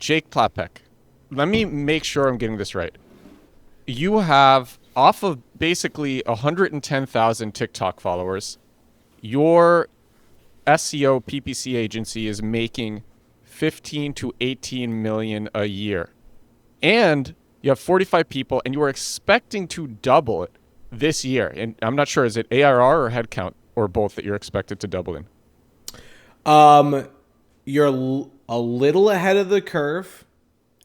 Jake Plapek, let me make sure I'm getting this right. You have, off of basically 110,000 TikTok followers, your SEO PPC agency is making 15 to 18 million a year. And you have 45 people, and you are expecting to double it this year. And I'm not sure, is it ARR or headcount or both that you're expected to double in? You're a little ahead of the curve.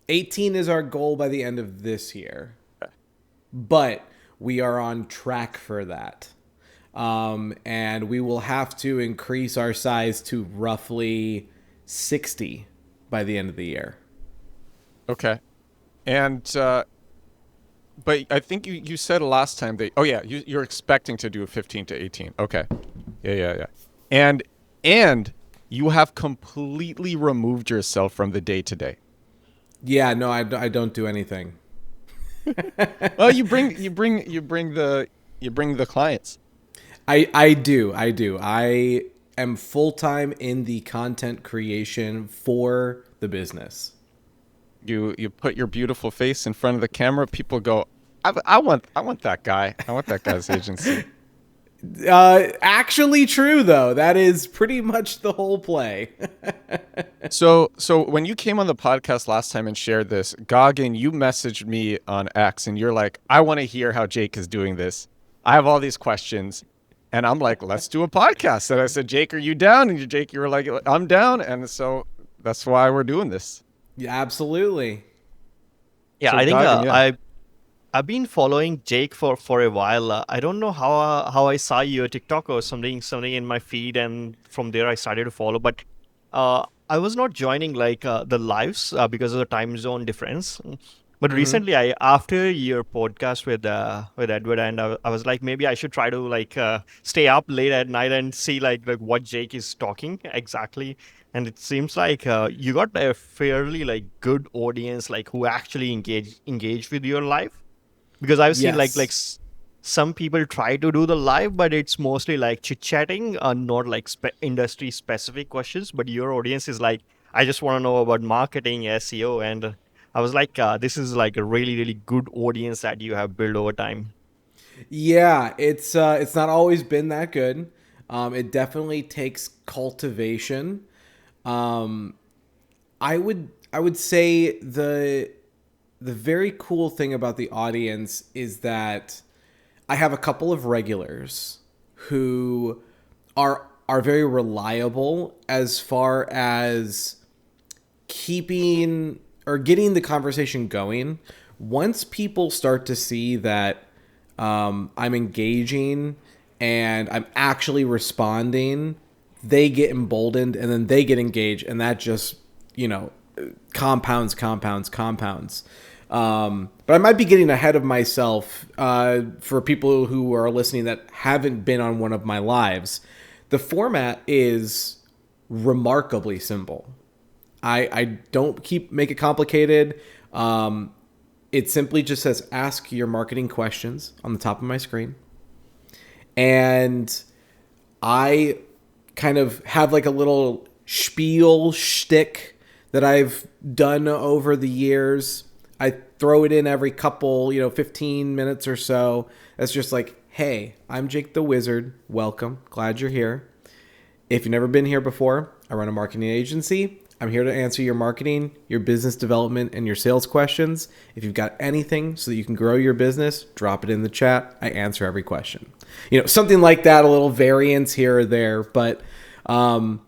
18 is our goal by the end of this year. But we are on track for that. And we will have to increase our size to roughly 60 by the end of the year. Okay. And, but I think you said last time that, you're expecting to do a 15 to 18. Okay. Yeah. And you have completely removed yourself from the day to day. Yeah, no, I don't do anything. Well, you bring the clients. I do. I am full-time in the content creation for the business. You put your beautiful face in front of the camera. People go, I want that guy. I want that guy's agency. Actually true though. That is pretty much the whole play. So when you came on the podcast last time and shared this, Goggin, you messaged me on X and you're like, I want to hear how Jake is doing this. I have all these questions. And I'm like, let's do a podcast. And I said, Jake, are you down? And Jake, you were like, I'm down. And so that's why we're doing this. Yeah, absolutely. Yeah, So I think Goggin, I've been following Jake for a while. I don't know how I saw your TikTok or something in my feed, and from there I started to follow. But I was not joining like the lives because of the time zone difference. But recently, after your podcast with Edward, and I was like, maybe I should try to like stay up late at night and see like what Jake is talking exactly. And it seems like you got a fairly like good audience, like who actually engage with your live. Because I've seen Yes. some people try to do the live, but it's mostly like chit chatting, not like industry specific questions. But your audience is like, I just want to know about marketing, SEO, and I was like, this is like a really, really good audience that you have built over time. Yeah, it's not always been that good. It definitely takes cultivation. I would say the very cool thing about the audience is that I have a couple of regulars who are very reliable as far as keeping or getting the conversation going. Once people start to see that I'm engaging and I'm actually responding, they get emboldened and then they get engaged, and that just, compounds. But I might be getting ahead of myself for people who are listening that haven't been on one of my lives. The format is remarkably simple. I don't make it complicated. It simply just says, ask your marketing questions on the top of my screen. And I kind of have like a little spiel shtick that I've done over the years. I throw it in every couple, 15 minutes or so. That's just like, hey, I'm Jake the Wizard. Welcome. Glad you're here. If you've never been here before, I run a marketing agency. I'm here to answer your marketing, your business development, and your sales questions. If you've got anything so that you can grow your business, drop it in the chat. I answer every question. Something like that, a little variance here or there. But, and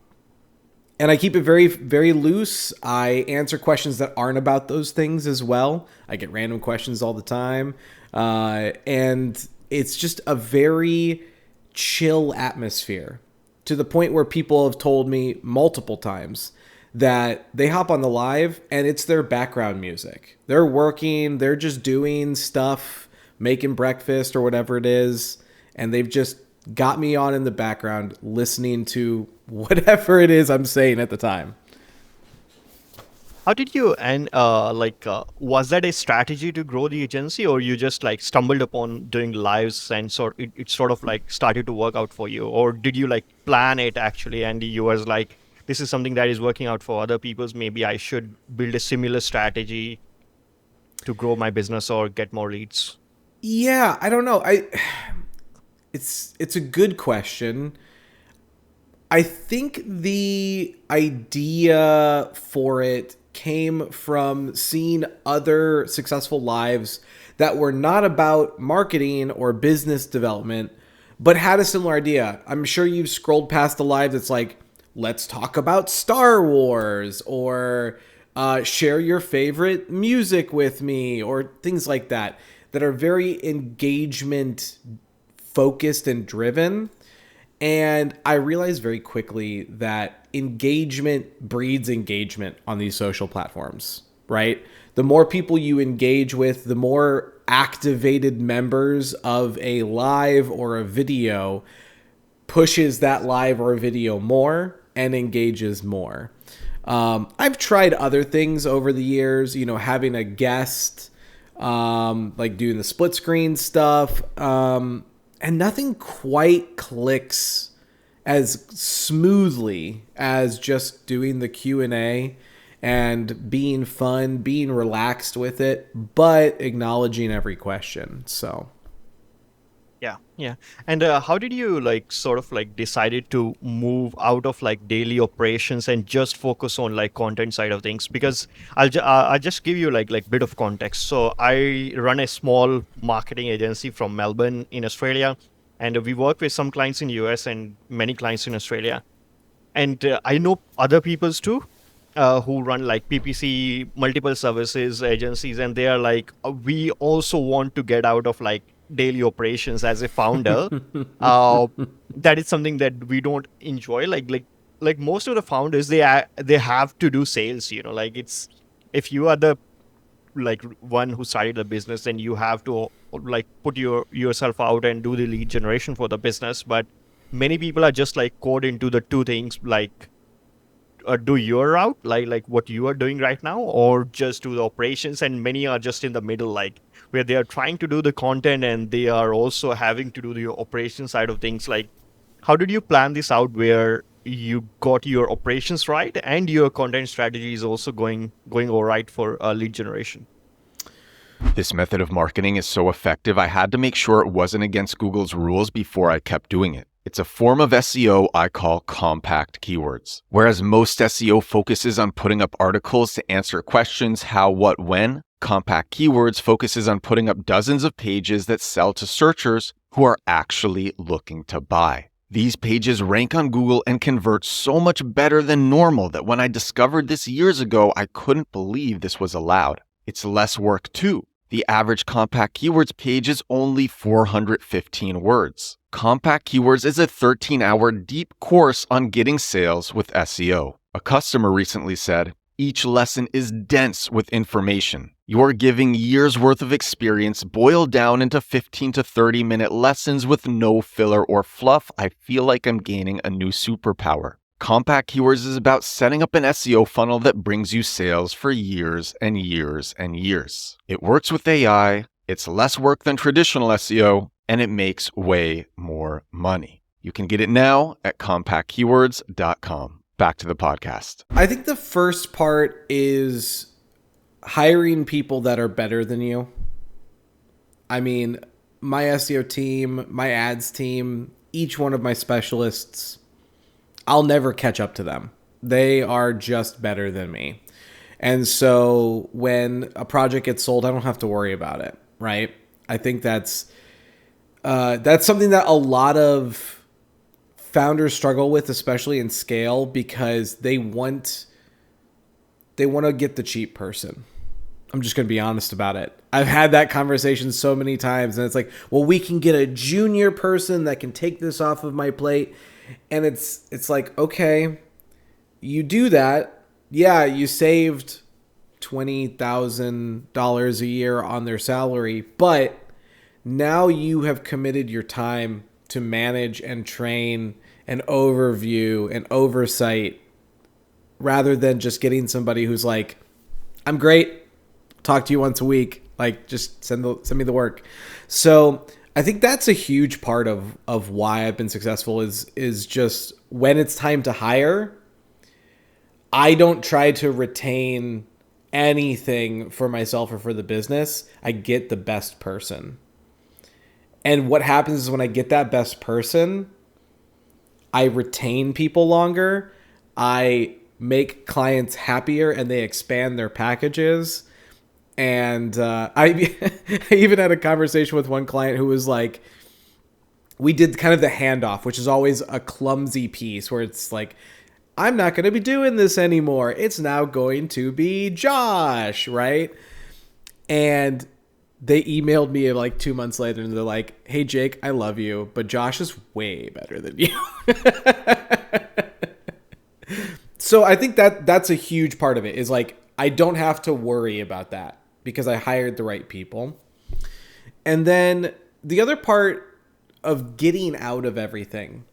I keep it very, very loose. I answer questions that aren't about those things as well. I get random questions all the time. And it's just a very chill atmosphere, to the point where people have told me multiple times that they hop on the live and it's their background music. They're working, they're just doing stuff, making breakfast or whatever it is, and they've just got me on in the background listening to whatever it is I'm saying at the time. How did you was that a strategy to grow the agency, or you just like stumbled upon doing lives and it sort of like started to work out for you, or did you like plan it actually and you was like this is something that is working out for other people's. Maybe I should build a similar strategy to grow my business or get more leads? Yeah, I don't know. It's a good question. I think the idea for it came from seeing other successful lives that were not about marketing or business development, but had a similar idea. I'm sure you've scrolled past the live that's like, let's talk about Star Wars, or share your favorite music with me, or things like that, that are very engagement focused and driven. And I realized very quickly that engagement breeds engagement on these social platforms, right? The more people you engage with, the more activated members of a live or a video pushes that live or video more and engages more. I've tried other things over the years, having a guest, like doing the split screen stuff, and nothing quite clicks as smoothly as just doing the Q&A and being fun, being relaxed with it, but acknowledging every question. So Yeah. And how did you sort of decided to move out of daily operations and just focus on content side of things? Because I'll just give you bit of context. So I run a small marketing agency from Melbourne in Australia, and we work with some clients in US and many clients in Australia. And I know other people's too, who run PPC, multiple services agencies, and they are we also want to get out of daily operations as a founder. That is something that we don't enjoy. Like most of the founders, they have to do sales. It's, if you are the one who started the business, then you have to put yourself out and do the lead generation for the business. But many people are just caught into the two things, do your route, like what you are doing right now, or just do the operations. And many are just in the middle, where they are trying to do the content and they are also having to do the operation side of things. How did you plan this out where you got your operations right and your content strategy is also going all right for lead generation? This method of marketing is so effective, I had to make sure it wasn't against Google's rules before I kept doing it. It's a form of SEO I call compact keywords. Whereas most SEO focuses on putting up articles to answer questions how, what, when, compact keywords focuses on putting up dozens of pages that sell to searchers who are actually looking to buy. These pages rank on Google and convert so much better than normal that when I discovered this years ago, I couldn't believe this was allowed. It's less work too. The average compact keywords page is only 415 words. Compact Keywords is a 13-hour deep course on getting sales with SEO. A customer recently said, "Each lesson is dense with information. You're giving years worth of experience boiled down into 15 to 30-minute lessons with no filler or fluff. I feel like I'm gaining a new superpower." Compact Keywords is about setting up an SEO funnel that brings you sales for years and years and years. It works with AI, it's less work than traditional SEO, and it makes way more money. You can get it now at compactkeywords.com. Back to the podcast. I think the first part is hiring people that are better than you. I mean, my SEO team, my ads team, each one of my specialists, I'll never catch up to them. They are just better than me. And so when a project gets sold, I don't have to worry about it, right? I think that's something that a lot of founders struggle with, especially in scale, because they want to get the cheap person. I'm just going to be honest about it. I've had that conversation so many times, and it's like, well, we can get a junior person that can take this off of my plate. And it's like, okay, you do that. Yeah, you saved $20,000 a year on their salary, but now you have committed your time to manage and train and overview and oversight, rather than just getting somebody who's like, I'm great, talk to you once a week, just send me the work. So I think that's a huge part of why I've been successful is just when it's time to hire, I don't try to retain anything for myself or for the business. I get the best person. And what happens is when I get that best person, I retain people longer. I make clients happier and they expand their packages. And I even had a conversation with one client who was like, we did kind of the handoff, which is always a clumsy piece where it's like, I'm not going to be doing this anymore. It's now going to be Josh, right? And they emailed me like 2 months later and they're like, hey, Jake, I love you, but Josh is way better than you. So I think that's a huge part of it is like, I don't have to worry about that because I hired the right people. And then the other part of getting out of everything,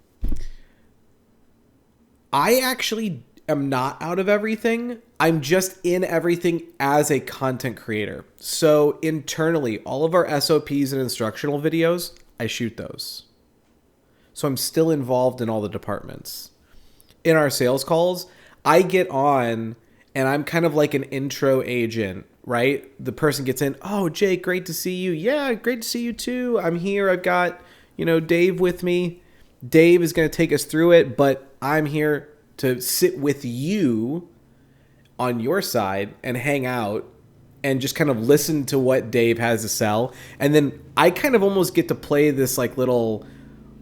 I actually am not out of everything. I'm just in everything as a content creator. So internally, all of our SOPs and instructional videos, I shoot those. So I'm still involved in all the departments. In our sales calls, I get on and I'm kind of like an intro agent, right? The person gets in, oh, Jake, great to see you. Yeah, great to see you too. I'm here. I've got, Dave with me. Dave is going to take us through it, but I'm here to sit with you on your side and hang out and just kind of listen to what Dave has to sell. And then I kind of almost get to play this like little,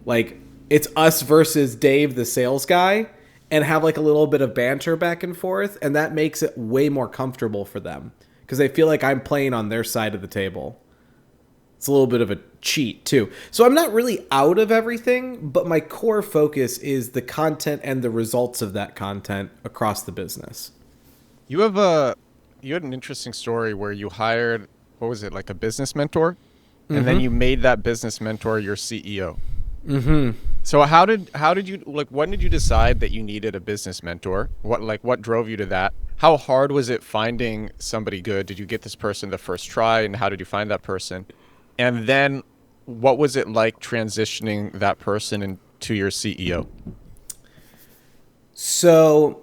like it's us versus Dave, the sales guy, and have like a little bit of banter back and forth. And that makes it way more comfortable for them because they feel like I'm playing on their side of the table. It's a little bit of a cheat too. So I'm not really out of everything, but my core focus is the content and the results of that content across the business. You had an interesting story where you hired, what was it, like a business mentor? And then you made that business mentor your CEO. Mm-hmm. So how did you, like, when did you decide that you needed a business mentor? What drove you to that? How hard was it finding somebody good? Did you get this person the first try, and how did you find that person? And then what was it like transitioning that person into your CEO? So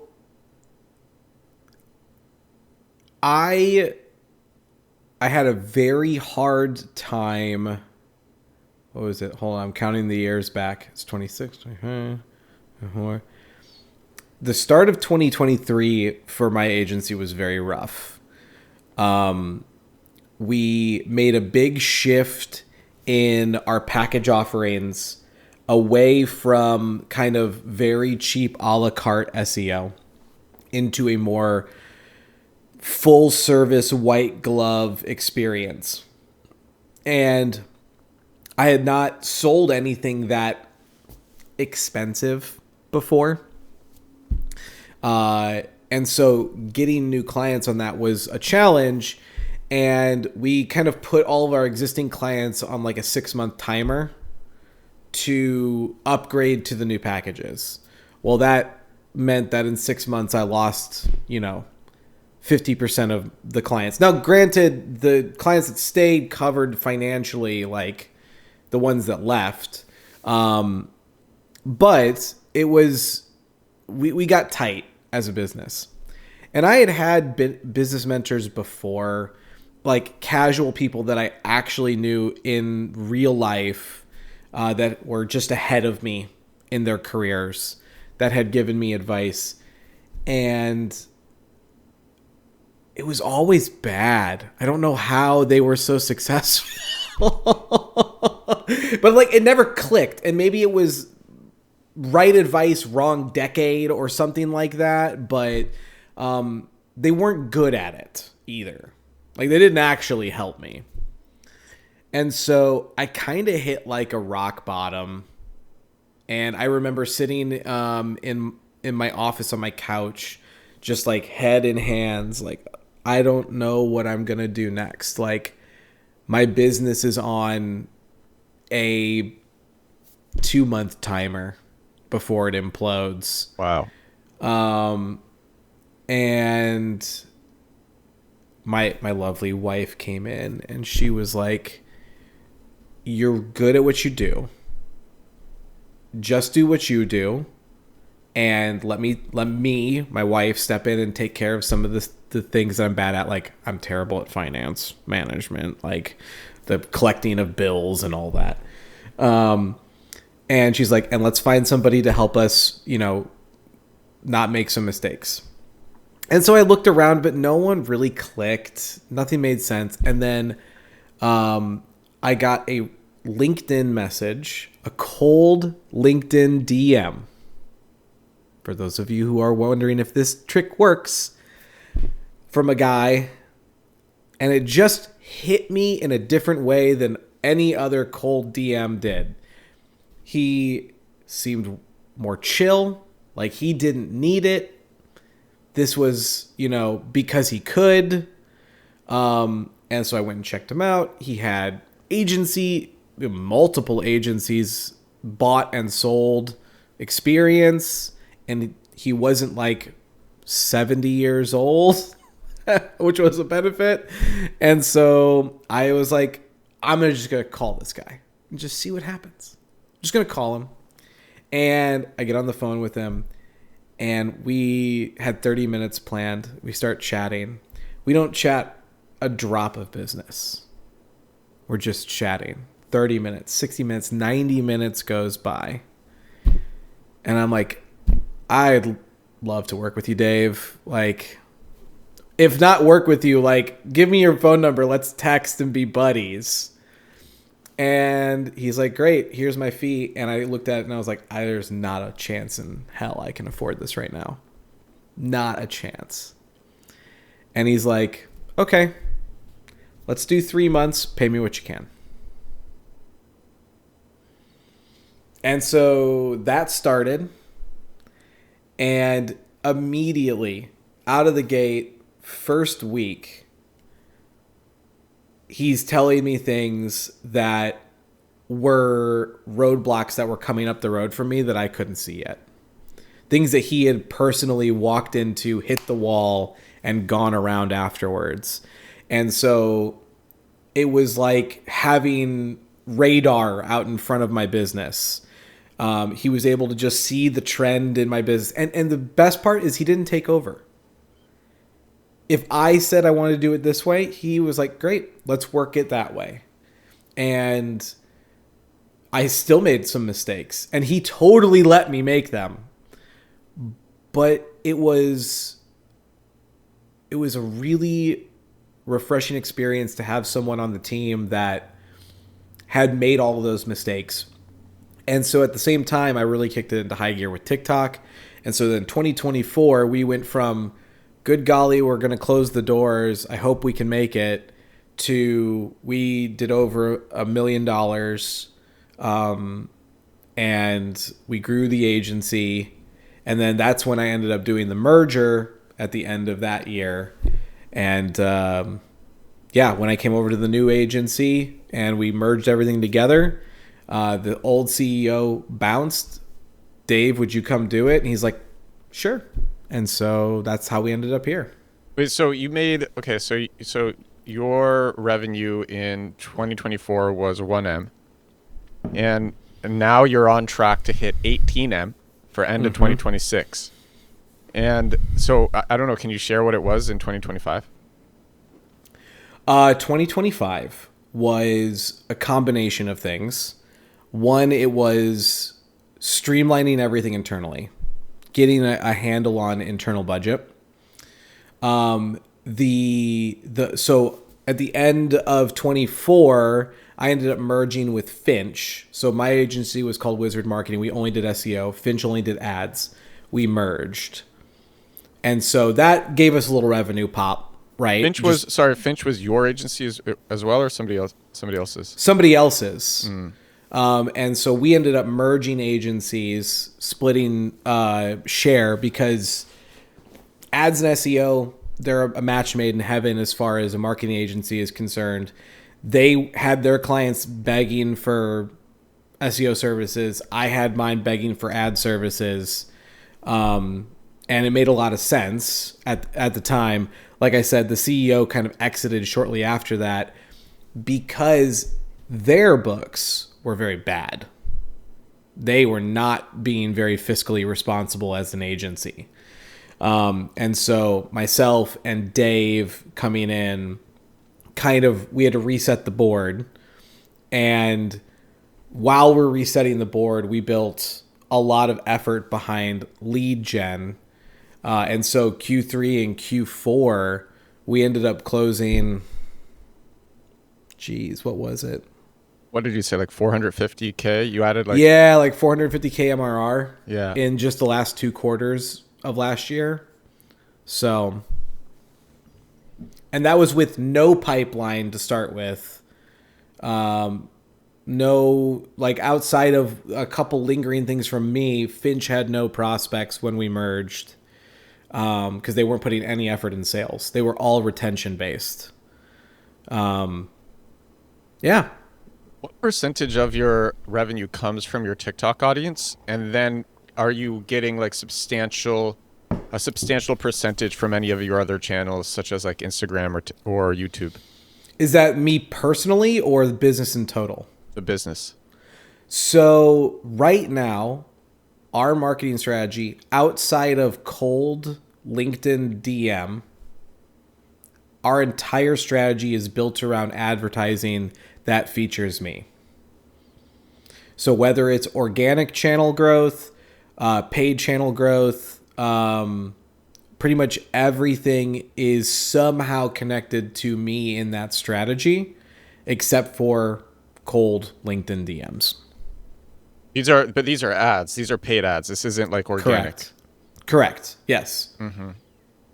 I had a very hard time. What was it? Hold on. I'm counting the years back. It's 26, 25, 24. The start of 2023 for my agency was very rough. We made a big shift in our package offerings away from kind of very cheap a la carte SEO into a more full service white glove experience. And I had not sold anything that expensive before. And so getting new clients on that was a challenge. And we kind of put all of our existing clients on like a 6-month timer to upgrade to the new packages. Well, that meant that in 6 months I lost, 50% of the clients. Now, granted, the clients that stayed covered financially, like the ones that left. But it was, we got tight as a business. And I had business mentors before, like casual people that I actually knew in real life that were just ahead of me in their careers that had given me advice. And it was always bad. I don't know how they were so successful. But like it never clicked. And maybe it was right advice, wrong decade or something like that. But they weren't good at it either. Like they didn't actually help me. And so I kind of hit like a rock bottom. And I remember sitting in my office on my couch, just like head in hands, like I don't know what I'm going to do next. Like my business is on a 2-month timer before it implodes. Wow. And my lovely wife came in and she was like, you're good at what you do. Just do what you do and let me, my wife, step in and take care of some of the things that I'm bad at. Like, I'm terrible at finance management, like the collecting of bills and all that. And she's like, and let's find somebody to help us, not make some mistakes. And so I looked around, but no one really clicked. Nothing made sense. And then I got a LinkedIn message, a cold LinkedIn DM. For those of you who are wondering if this trick works, from a guy. And it just hit me in a different way than any other cold DM did. He seemed more chill, like he didn't need it. This was, because he could. And so I went and checked him out. He had multiple agencies bought and sold experience. And he wasn't like 70 years old, which was a benefit. And so I was like, I'm just going to call this guy and just see what happens. I'm just going to call him. And I get on the phone with him. And we had 30 minutes planned. We start chatting. We don't chat a drop of business. We're just chatting. 30 minutes, 60 minutes, 90 minutes goes by. And I'm like, I'd love to work with you, Dave. Like, if not work with you, like, give me your phone number. Let's text and be buddies. And he's like, great, here's my fee. And I looked at it and I was like, there's not a chance in hell I can afford this right now. Not a chance. And he's like, okay, let's do 3 months. Pay me what you can. And so that started. And immediately out of the gate, first week, he's telling me things that were roadblocks that were coming up the road for me that I couldn't see yet. Things that he had personally walked into, hit the wall, and gone around afterwards. And so it was like having radar out in front of my business. He was able to just see the trend in my business. And the best part is he didn't take over. If I said I wanted to do it this way, he was like, great, let's work it that way. And I still made some mistakes. And he totally let me make them. But it was a really refreshing experience to have someone on the team that had made all of those mistakes. And so at the same time, I really kicked it into high gear with TikTok. And so then 2024, we went from, good golly, we're going to close the doors, I hope we can make it, to we did over $1 million. And we grew the agency. And then that's when I ended up doing the merger at the end of that year. And when I came over to the new agency and we merged everything together, the old CEO bounced. Dave, would you come do it? And he's like, sure. And so that's how we ended up here. Wait, so you made, okay, so your revenue in 2024 was 1M. And now you're on track to hit 18M for end of 2026. And so I don't know, can you share what it was in 2025? 2025 was a combination of things. One, it was streamlining everything internally, getting a handle on internal budget. So at the end of 24, I ended up merging with Finch. So my agency was called Wizard Marketing. We only did SEO. Finch only did ads. We merged. And so that gave us a little revenue pop, right? Finch was your agency as well, or somebody else's? Somebody else's. And so we ended up merging agencies, splitting share, because ads and SEO, they're a match made in heaven as far as a marketing agency is concerned. They had their clients begging for SEO services. I had mine begging for ad services. And it made a lot of sense at the time. Like I said, the CEO kind of exited shortly after that because their books were very bad. They were not being very fiscally responsible as an agency. And so myself and Dave coming in, we had to reset the board. And while we're resetting the board, we built a lot of effort behind lead gen. And so Q3 and Q4, we ended up closing, what was it? What did you say? Like 450K? You added like... Yeah, like 450K MRR Yeah. in just the last 2 quarters of last year. So, and that was with no pipeline to start with. No, like outside of a couple lingering things from me, Finch had no prospects when we merged because they weren't putting any effort in sales. They were all retention based. Yeah. What percentage of your revenue comes from your TikTok audience? And then are you getting like a substantial percentage from any of your other channels, such as like Instagram or YouTube? Is that me personally or the business in total? The business. So right now, our marketing strategy outside of cold LinkedIn DM, our entire strategy is built around advertising that features me. So whether it's organic channel growth, paid channel growth, pretty much everything is somehow connected to me in that strategy, except for cold LinkedIn DMs. These are ads. These are paid ads. This isn't like organic. Correct. Yes. Mm-hmm.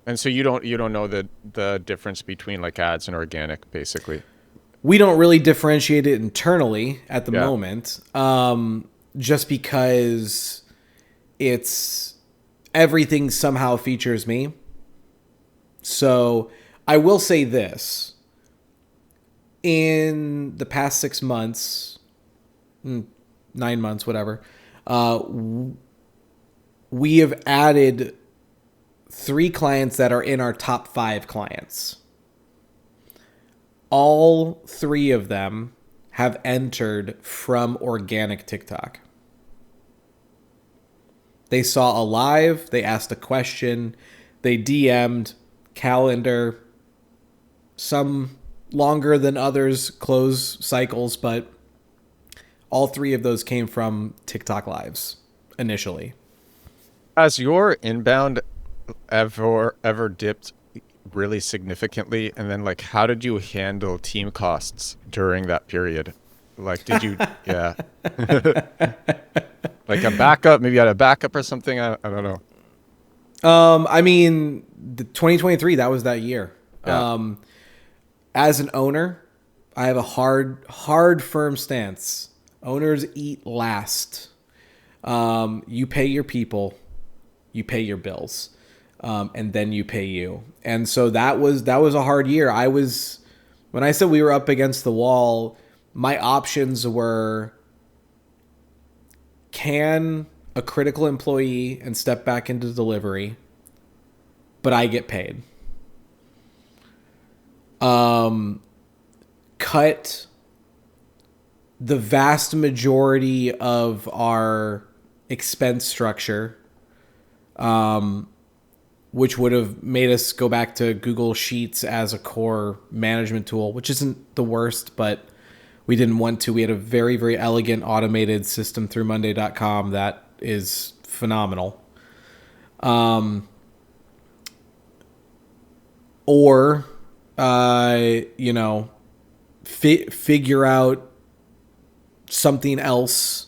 And so you don't know the difference between like ads and organic, basically. We don't really differentiate it internally at the moment, just because everything somehow features me. So I will say this. In the past 6 months, 9 months, whatever, we have added 3 clients that are in our top 5 clients. All 3 of them have entered from organic TikTok. They saw a live, they asked a question, they DM'd, calendar, some longer than others close cycles, but all 3 of those came from TikTok lives initially. Has your inbound ever dipped really significantly? And then like, how did you handle team costs during that period? Like, did you, yeah, like a backup, maybe you had a backup or something. I don't know. I mean, the 2023, that was that year. Yeah. As an owner, I have a hard, firm stance. Owners eat last. You pay your people, you pay your bills, and then you pay you. And so that was a hard year. When I said we were up against the wall, my options were, can a critical employee and step back into delivery, but I get paid. Cut the vast majority of our expense structure, which would have made us go back to Google Sheets as a core management tool, which isn't the worst, but we didn't want to. We had a very, very elegant automated system through Monday.com that is phenomenal. Or figure out something else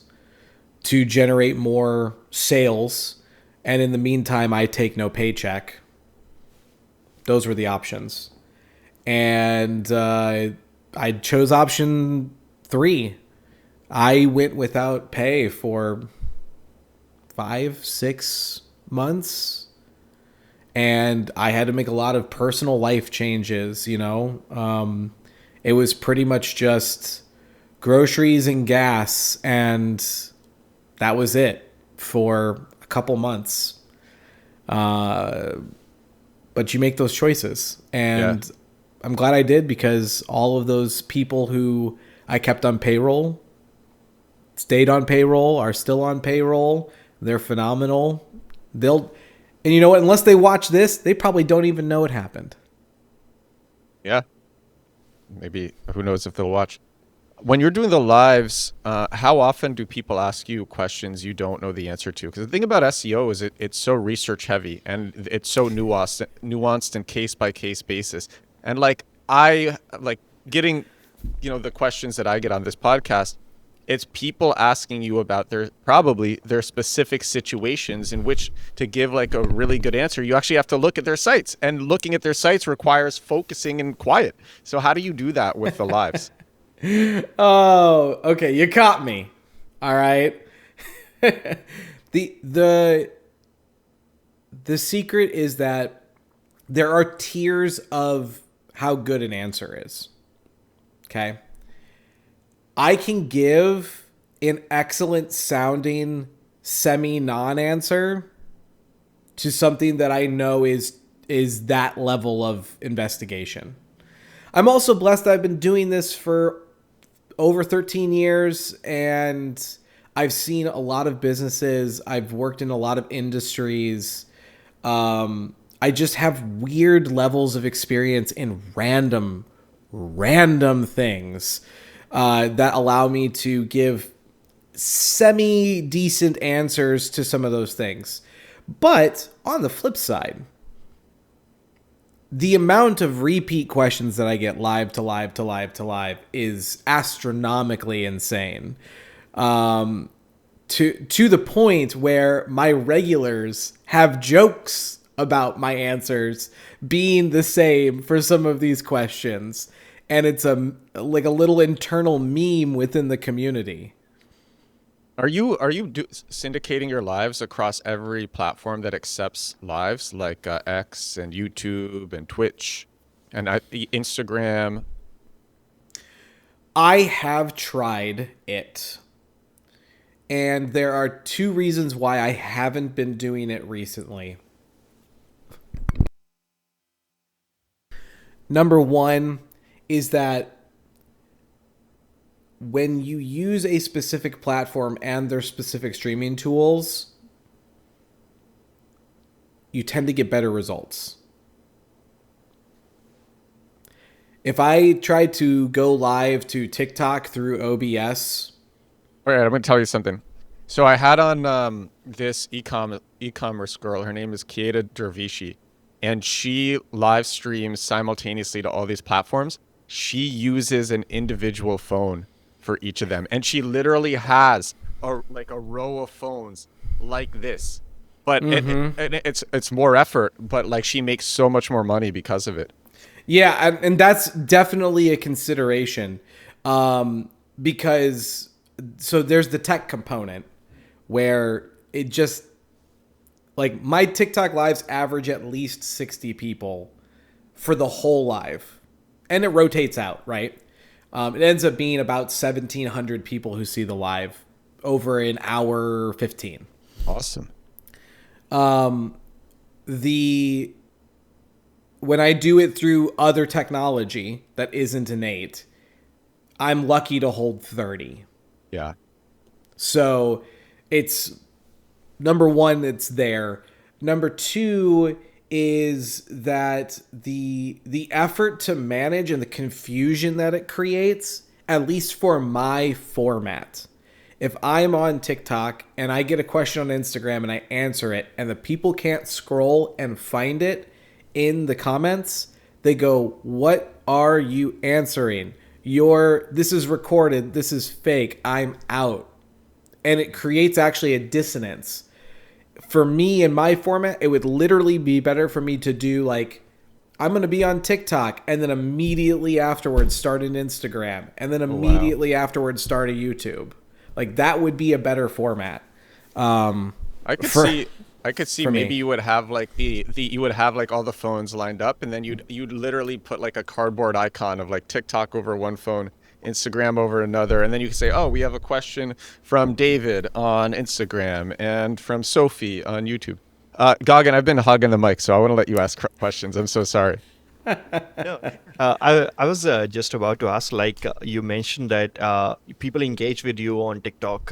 to generate more sales, and in the meantime, I take no paycheck. Those were the options. And I chose option 3. I went without pay for 5-6 months. And I had to make a lot of personal life changes, It was pretty much just groceries and gas, and that was it for a couple months. But you make those choices, and I'm glad I did, because all of those people who I kept on payroll, stayed on payroll, are still on payroll. They're phenomenal. And you know what? Unless they watch this, they probably don't even know it happened. Yeah. Maybe, who knows if they'll watch. When you're doing the lives, how often do people ask you questions you don't know the answer to? Because the thing about SEO is it's so research heavy and it's so nuanced and case by case basis. And like I like getting, the questions that I get on this podcast, it's people asking you about their specific situations in which to give like a really good answer. You actually have to look at their sites, and looking at their sites requires focusing and quiet. So how do you do that with the lives? Oh, okay. You caught me. All right. The secret is that there are tiers of how good an answer is. Okay. I can give an excellent sounding semi non-answer to something that I know is that level of investigation. I'm also blessed that I've been doing this for over 13 years, and I've seen a lot of businesses. I've worked in a lot of industries. I just have weird levels of experience in random things that allow me to give semi-decent answers to some of those things. But on the flip side, the amount of repeat questions that I get live to live is astronomically insane. To the point where my regulars have jokes about my answers being the same for some of these questions. And it's like a little internal meme within the community. Are you syndicating your lives across every platform that accepts lives, like X and YouTube and Twitch and Instagram? I have tried it. And there are two reasons why I haven't been doing it recently. Number one is that when you use a specific platform and their specific streaming tools, you tend to get better results. If I try to go live to TikTok through OBS... All right, I'm going to tell you something. So I had on this e-commerce girl. Her name is Kieta Dervishi, and she live streams simultaneously to all these platforms. She uses an individual phone for each of them, and she literally has a row of phones like this. But it's more effort, but like she makes so much more money because of it. Yeah, and that's definitely a consideration, because so there's the tech component where it just, like, my TikTok lives average at least 60 people for the whole live, and it rotates out, right? It ends up being about 1,700 people who see the live over an hour 15. Awesome. When I do it through other technology that isn't innate, I'm lucky to hold 30. Yeah. So it's, number one, it's there. Number two is that the effort to manage and the confusion that it creates, at least for my format. If I'm on TikTok and I get a question on Instagram and I answer it and the people can't scroll and find it in the comments, they go, "What are you answering? This is recorded. This is fake. I'm out." And it creates actually a dissonance. For me, in my format, it would literally be better for me to do, like, I'm going to be on TikTok and then immediately afterwards start an Instagram and then immediately afterwards start a YouTube. Like, that would be a better format. I could see maybe you would have like you would have like all the phones lined up, and then you'd literally put like a cardboard icon of like TikTok over one phone, Instagram over another, and then you can say, "Oh, we have a question from David on Instagram and from Sophie on YouTube." Goggin, I've been hugging the mic, so I want to let you ask questions. I'm so sorry. No, I was just about to ask, like you mentioned that people engage with you on TikTok.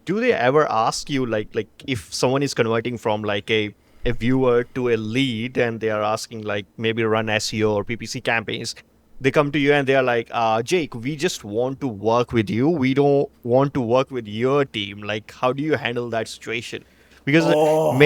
Do they ever ask you, like if someone is converting from like a viewer to a lead, and they are asking like maybe run SEO or PPC campaigns, they come to you and they are like, Jake, we just want to work with you. We don't want to work with your team. Like, how do you handle that situation? Because Oh,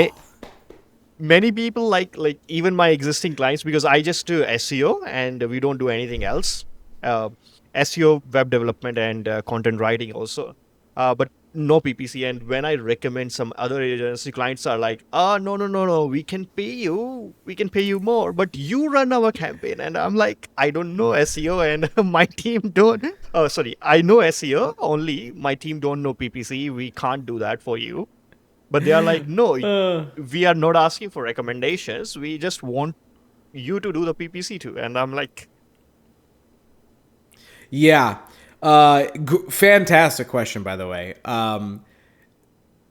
many people like even my existing clients, because I just do SEO and we don't do anything else. uh, SEO, web development, and content writing also, but no PPC. And when I recommend, some other agency clients are like, no, no, no, no, we can pay you more, but you run our campaign. And I'm like, I don't know SEO, and my team don't. Oh, sorry, I know SEO only, my team don't know PPC, we can't do that for you. But they are like, no, we are not asking for recommendations. We just want you to do the PPC too. And I'm like, yeah. Fantastic question, by the way.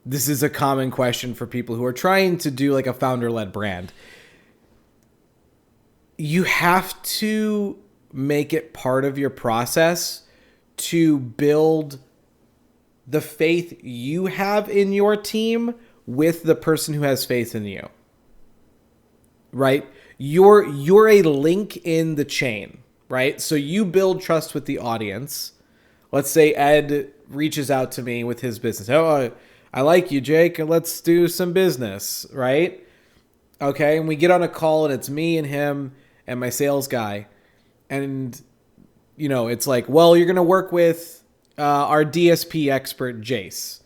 This is a common question for people who are trying to do like a founder-led brand. You have to make it part of your process to build the faith you have in your team with the person who has faith in you. Right? You're a link in the chain, right? So you build trust with the audience. Let's say Ed reaches out to me with his business. Oh, I like you, Jake. Let's do some business, right? Okay, and we get on a call and it's me and him and my sales guy. And it's like, well, you're going to work with our DSP expert, Jace.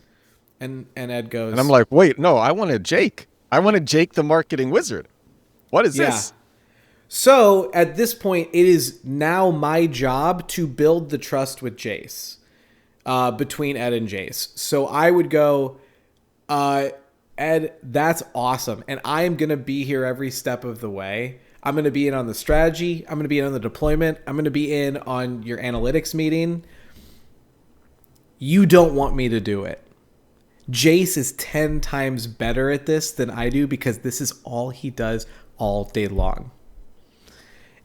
And Ed goes, And I'm like, wait, no, I wanted Jake. I wanted Jake, the marketing wizard. What is yeah. this? So at this point, it is now my job to build the trust with Jace, between Ed and Jace. So I would go, Ed, that's awesome. And I am going to be here every step of the way. I'm going to be in on the strategy. I'm going to be in on the deployment. I'm going to be in on your analytics meeting. You don't want me to do it. Jace is 10 times better at this than I do because this is all he does all day long.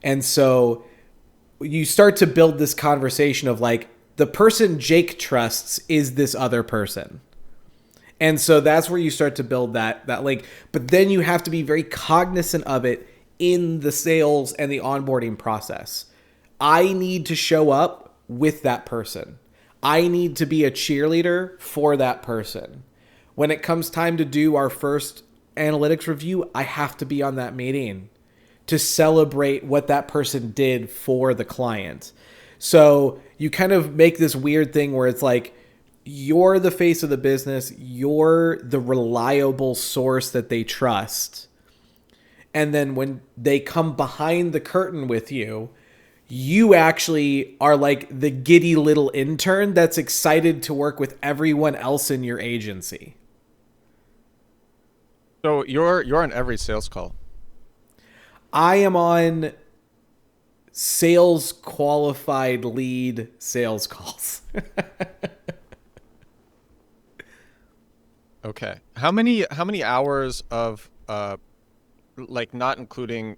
And so you start to build this conversation of like, the person Jake trusts is this other person. And so that's where you start to build that link. But then you have to be very cognizant of it in the sales and the onboarding process. I need to show up with that person. I need to be a cheerleader for that person. When it comes time to do our first analytics review, I have to be on that meeting to celebrate what that person did for the client. So you kind of make this weird thing where it's like, you're the face of the business, you're the reliable source that they trust. And then when they come behind the curtain with you, you actually are like the giddy little intern that's excited to work with everyone else in your agency. So you're on every sales call. I am on sales qualified lead sales calls. Okay. How many hours of like not including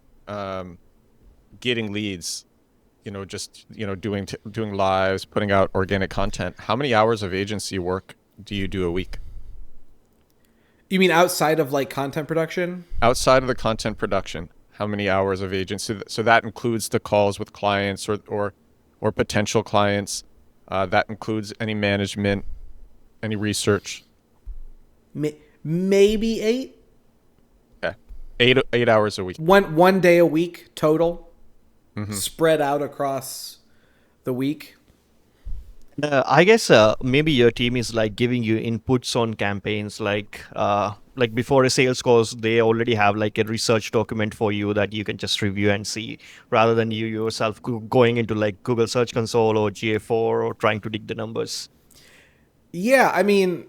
getting leads, just doing lives, putting out organic content. How many hours of agency work do you do a week? You mean outside of like content production? Outside of the content production, how many hours of agency? So that includes the calls with clients or potential clients. That includes any management, any research. Maybe 8. Okay, 8 hours a week. One day a week total, spread out across the week. I guess maybe your team is like giving you inputs on campaigns, like before a sales calls, they already have like a research document for you that you can just review and see, rather than you yourself going into like Google Search Console or GA4 or trying to dig the numbers. Yeah, I mean,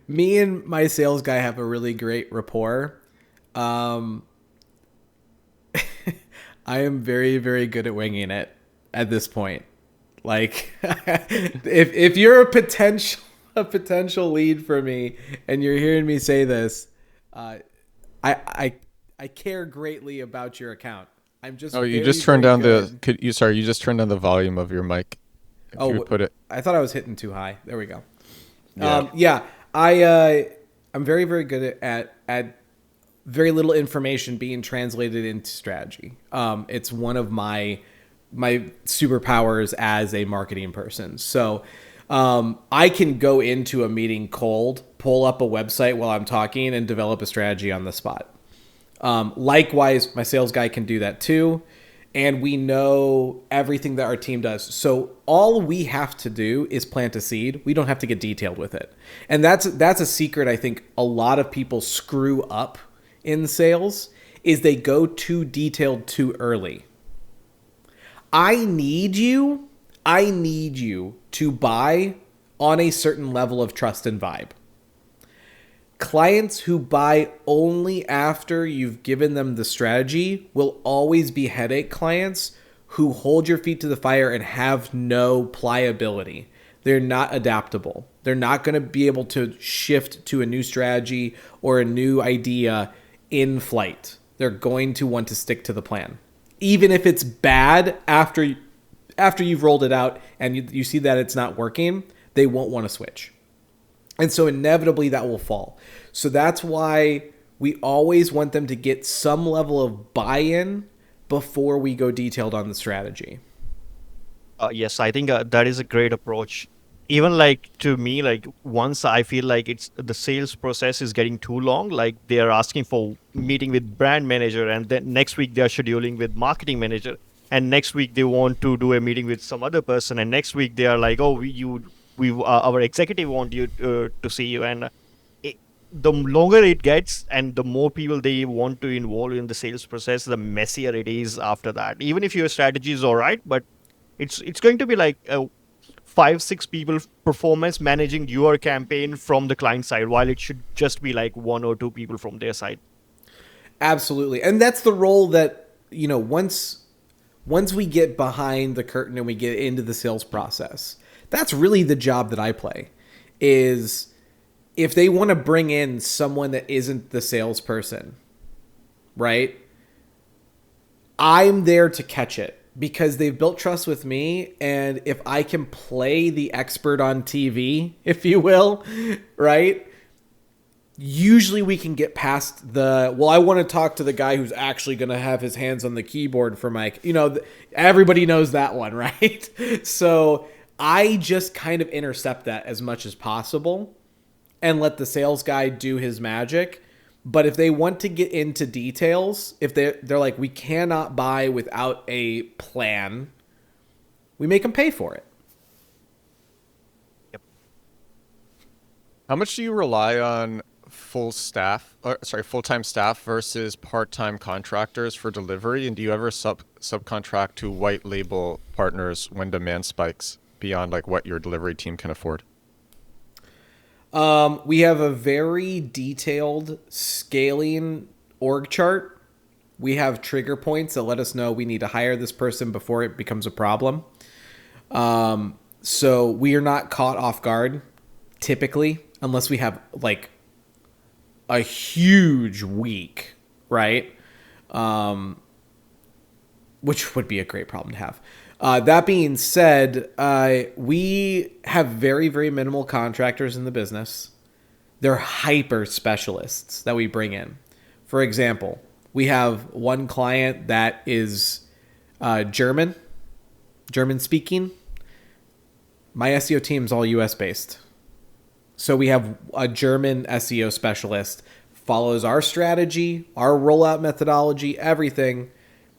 me and my sales guy have a really great rapport. I am very, very good at winging it at this point. Like, if you're a potential lead for me, and you're hearing me say this, I I care greatly about your account. I'm just Oh, you very, just turned very down good. you just turned down the volume of your mic. If you would Oh, put it. I thought I was hitting too high. There we go. Yeah. Yeah, I'm very, very good at very little information being translated into strategy. It's one of my superpowers as a marketing person. So I can go into a meeting cold, pull up a website while I'm talking, and develop a strategy on the spot. Likewise, my sales guy can do that too. And we know everything that our team does. So all we have to do is plant a seed. We don't have to get detailed with it. And that's a secret I think a lot of people screw up in sales is they go too detailed too early. I need you to buy on a certain level of trust and vibe. Clients who buy only after you've given them the strategy will always be headache clients who hold your feet to the fire and have no pliability. They're not adaptable. They're not going to be able to shift to a new strategy or a new idea in flight. They're going to want to stick to the plan. Even if it's bad after you've rolled it out and you see that it's not working, they won't want to switch. And so inevitably that will fall. So that's why we always want them to get some level of buy-in before we go detailed on the strategy. Yes, I think that is a great approach. Even like to me, like once I feel like it's the sales process is getting too long, like they are asking for meeting with brand manager, and then next week they are scheduling with marketing manager, and next week they want to do a meeting with some other person, and next week they are like, oh, our executive want you to see you, and the longer it gets and the more people they want to involve in the sales process, the messier it is after that. Even if your strategy is all right, but it's going to be like 5-6 people performance managing your campaign from the client side, while it should just be like 1 or 2 people from their side. Absolutely. And that's the role that, once we get behind the curtain and we get into the sales process, that's really the job that I play. Is if they want to bring in someone that isn't the salesperson, right? I'm there to catch it because they've built trust with me. And if I can play the expert on TV, if you will, right? Usually we can get past I want to talk to the guy who's actually going to have his hands on the keyboard for my, everybody knows that one, right? So I just kind of intercept that as much as possible and let the sales guy do his magic. But if they want to get into details, if they're like, we cannot buy without a plan, we make them pay for it. Yep. How much do you rely on full-time staff versus part-time contractors for delivery? And do you ever subcontract to white label partners when demand spikes beyond like what your delivery team can afford? We have a very detailed scaling org chart. We have trigger points that let us know we need to hire this person before it becomes a problem. So we are not caught off guard typically, unless we have like a huge week, right? Which would be a great problem to have. That being said, we have very, very minimal contractors in the business. They're hyper specialists that we bring in. For example, we have one client that is German speaking. My SEO team is all US based. So we have a German SEO specialist, follows our strategy, our rollout methodology, everything.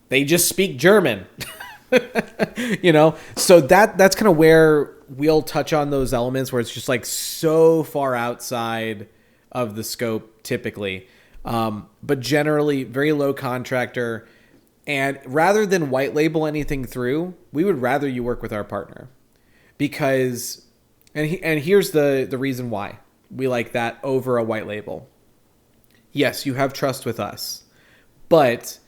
They just speak German. So that's kind of where we'll touch on those elements where it's just like so far outside of the scope typically. But generally very low contractor. And rather than white label anything through, we would rather you work with our partner because, and here's the reason why we like that over a white label. Yes, you have trust with us, but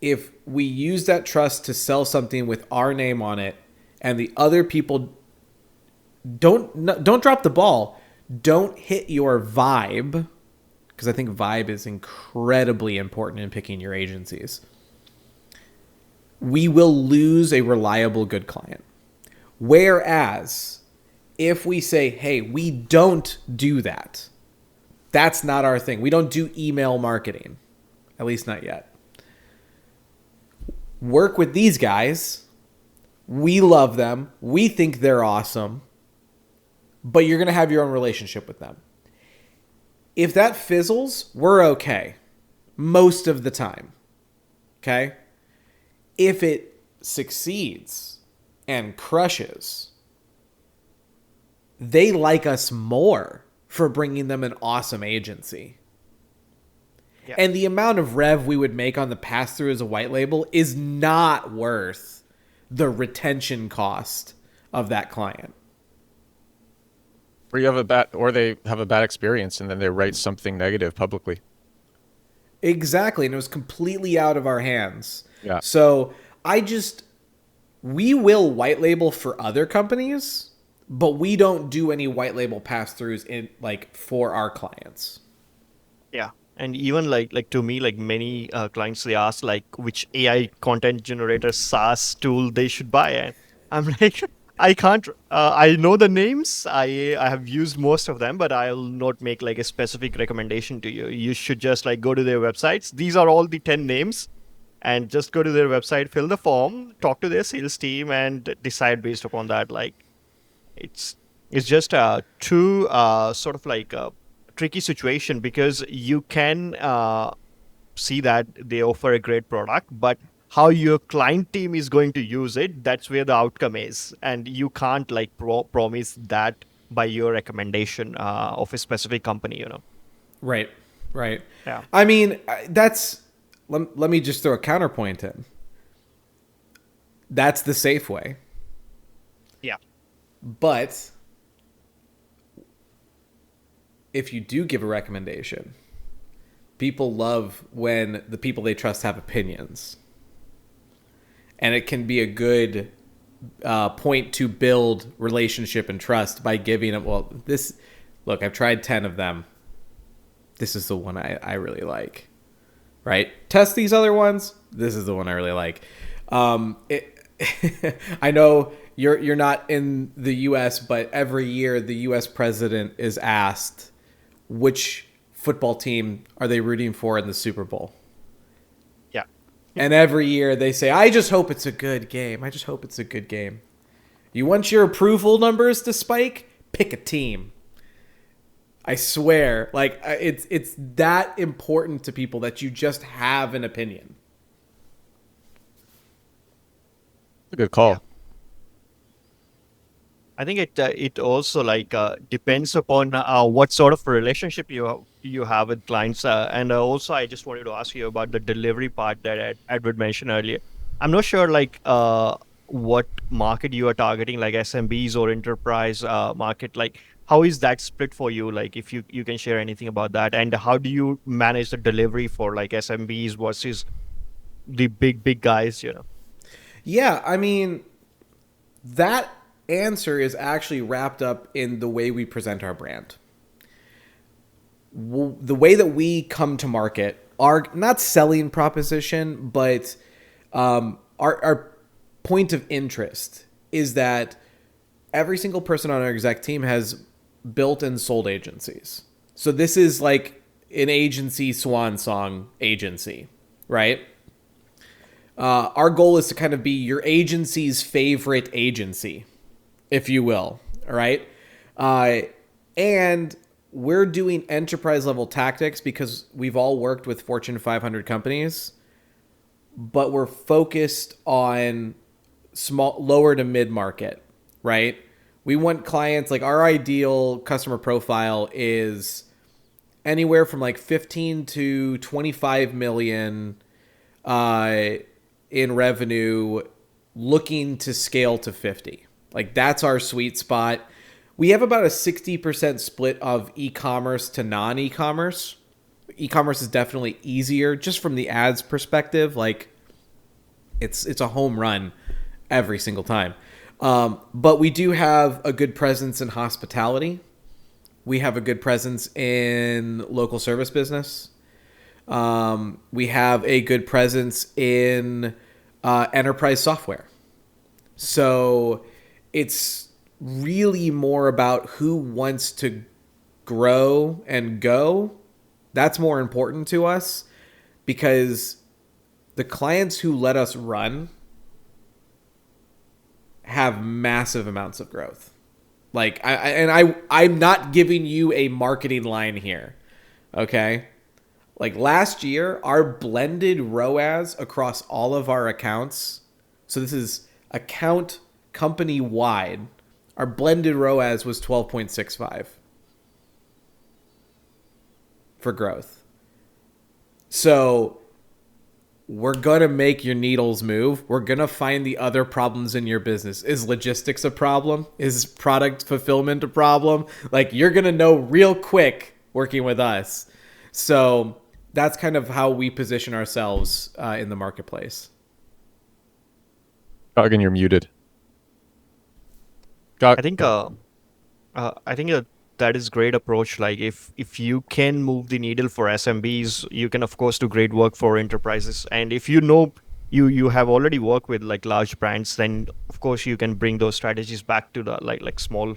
if we use that trust to sell something with our name on it and the other people don't drop the ball, don't hit your vibe, because I think vibe is incredibly important in picking your agencies. We will lose a reliable good client. Whereas if we say, hey, we don't do that, that's not our thing. We don't do email marketing, at least not yet. Work with these guys. We love them. We think they're awesome. But you're going to have your own relationship with them. If that fizzles, we're okay. Most of the time. Okay? If it succeeds and crushes, they like us more for bringing them an awesome agency. Yeah. And the amount of rev we would make on the pass-through as a white label is not worth the retention cost of that client. Or they have a bad experience and then they write something negative publicly. Exactly, and it was completely out of our hands. Yeah. So we will white label for other companies, but we don't do any white label pass-throughs for our clients. Yeah. And even like to me, like many clients, they ask like which AI content generator SaaS tool they should buy. And I'm like, I can't, I know the names. I have used most of them, but I'll not make like a specific recommendation to you. You should just like go to their websites. These are all the 10 names, and just go to their website, fill the form, talk to their sales team, and decide based upon that. Like it's just too sort of like a tricky situation, because you can see that they offer a great product, but how your client team is going to use it, that's where the outcome is. And you can't like promise that by your recommendation of a specific company, you know. Right. Yeah. I mean, let me just throw a counterpoint in. That's the safe way. Yeah. But if you do give a recommendation, people love when the people they trust have opinions. And it can be a good point to build relationship and trust by giving them, look, I've tried 10 of them. This is the one I really like. Right? Test these other ones. This is the one I really like. I know you're not in the U.S., but every year the U.S. president is asked which football team are they rooting for in the Super Bowl. Yeah. And every year they say, I just hope it's a good game. I just hope it's a good game. You want your approval numbers to spike? Pick a team. I swear, like it's that important to people that you just have an opinion. A good call. Yeah. I think it also like depends upon what sort of relationship you have with clients, and also I just wanted to ask you about the delivery part that Edward mentioned earlier. I'm not sure like what market you are targeting, like SMBs or enterprise market. Like how is that split for you? Like if you can share anything about that, and how do you manage the delivery for like SMBs versus the big guys? You know. Yeah, I mean that answer is actually wrapped up in the way we present our brand. The way that we come to market, our not selling proposition, but our point of interest is that every single person on our exec team has built and sold agencies. So this is like an agency swan song agency, right? Our goal is to kind of be your agency's favorite agency, if you will. All right. And we're doing enterprise level tactics because we've all worked with Fortune 500 companies, but we're focused on lower to mid market, right? We want clients, like our ideal customer profile is anywhere from like 15 to 25 million in revenue, looking to scale to 50. Like that's our sweet spot. We have about a 60% split of e-commerce to non-e-commerce. E-commerce is definitely easier just from the ads perspective. Like it's a home run every single time. But we do have a good presence in hospitality. We have a good presence in local service business. We have a good presence in enterprise software. So it's really more about who wants to grow and go. That's more important to us because the clients who let us run have massive amounts of growth. Like, I'm not giving you a marketing line here, okay? Like last year, our blended ROAS across all of our accounts, so this is account company wide, our blended ROAS was 12.65 for growth. So we're going to make your needles move. We're going to find the other problems in your business. Is logistics a problem? Is product fulfillment a problem? Like, you're going to know real quick working with us. So that's kind of how we position ourselves in the marketplace. Goggin, you're muted. I think that is great approach. Like if you can move the needle for SMBs, you can of course do great work for enterprises. And if you know you have already worked with like large brands, then of course you can bring those strategies back to the like small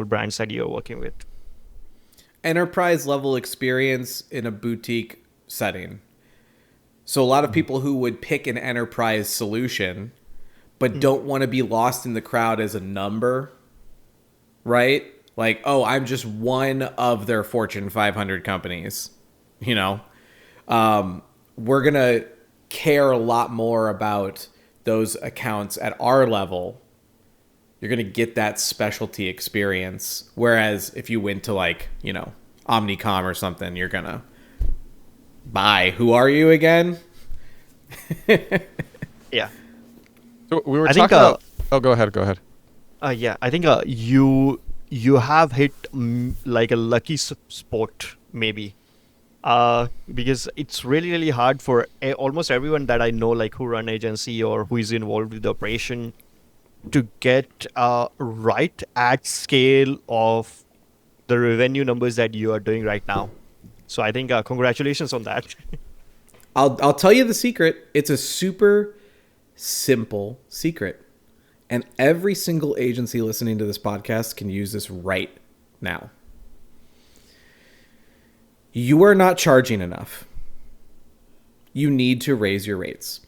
brands that you're working with. Enterprise level experience in a boutique setting. So a lot of people who would pick an enterprise solution but don't want to be lost in the crowd as a number, right? Like, oh, I'm just one of their Fortune 500 companies, you know? We're going to care a lot more about those accounts at our level. You're going to get that specialty experience. Whereas if you went to like, you know, Omnicom or something, you're going to buy. Who are you again? Yeah. So we were I talking think, about... Oh, go ahead. Yeah, I think you have hit like a lucky spot maybe, because it's really hard for almost everyone that I know, like who run agency or who is involved with the operation, to get right at scale of the revenue numbers that you are doing right now. So I think congratulations on that. I'll tell you the secret. It's a super simple secret. And every single agency listening to this podcast can use this right now. You are not charging enough. You need to raise your rates.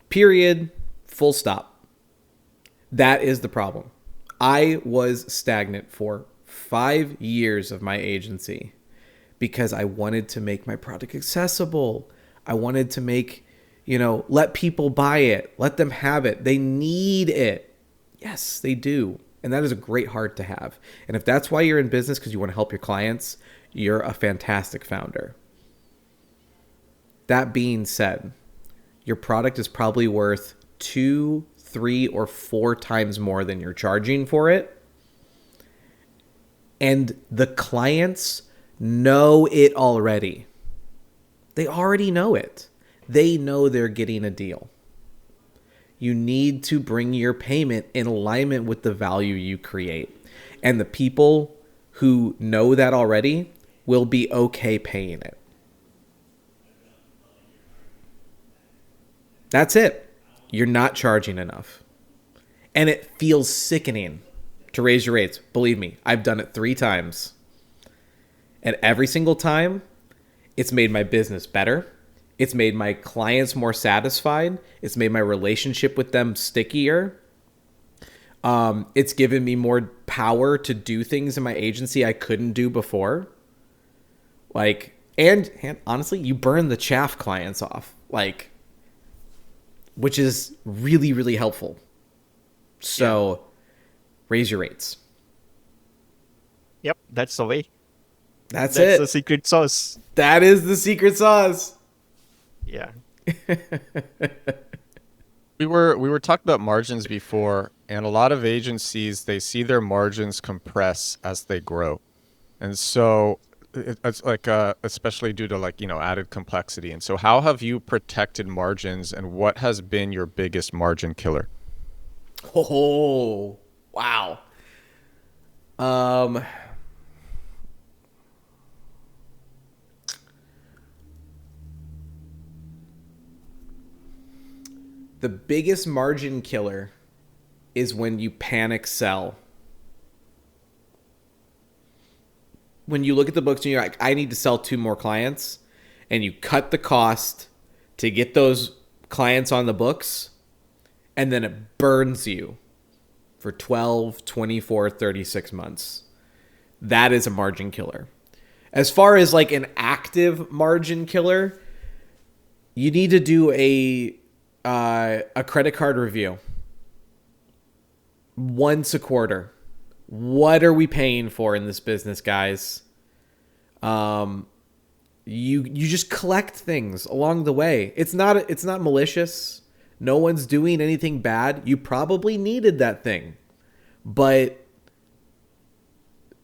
Period. Full stop. That is the problem. I was stagnant for 5 years of my agency because I wanted to make my product accessible. I wanted to make, let people buy it. Let them have it. They need it. Yes, they do. And that is a great heart to have. And if that's why you're in business, because you want to help your clients, you're a fantastic founder. That being said, your product is probably worth 2, 3, or 4 times more than you're charging for it. And the clients know it already. They already know it. They know they're getting a deal. You need to bring your payment in alignment with the value you create. And the people who know that already will be okay paying it. That's it. You're not charging enough. And it feels sickening to raise your rates. Believe me, I've done it 3 times. And every single time, it's made my business better. It's made my clients more satisfied. It's made my relationship with them stickier. It's given me more power to do things in my agency I couldn't do before. And honestly, you burn the chaff clients off, which is really, really helpful. So raise your rates. Yep, that's the way. That's That's it. the secret sauce. That is the secret sauce. Yeah. We were talking about margins before, and a lot of agencies, they see their margins compress as they grow. And so it's like especially due to added complexity. And so how have you protected margins, and what has been your biggest margin killer? Oh, wow. The biggest margin killer is when you panic sell. When you look at the books and you're like, I need to sell 2 more clients, and you cut the cost to get those clients on the books, and then it burns you for 12, 24, 36 months. That is a margin killer. As far as like an active margin killer, you need to do a credit card review once a quarter. What are we paying for in this business, guys? You just collect things along the way. It's not malicious. No one's doing anything bad. You probably needed that thing, but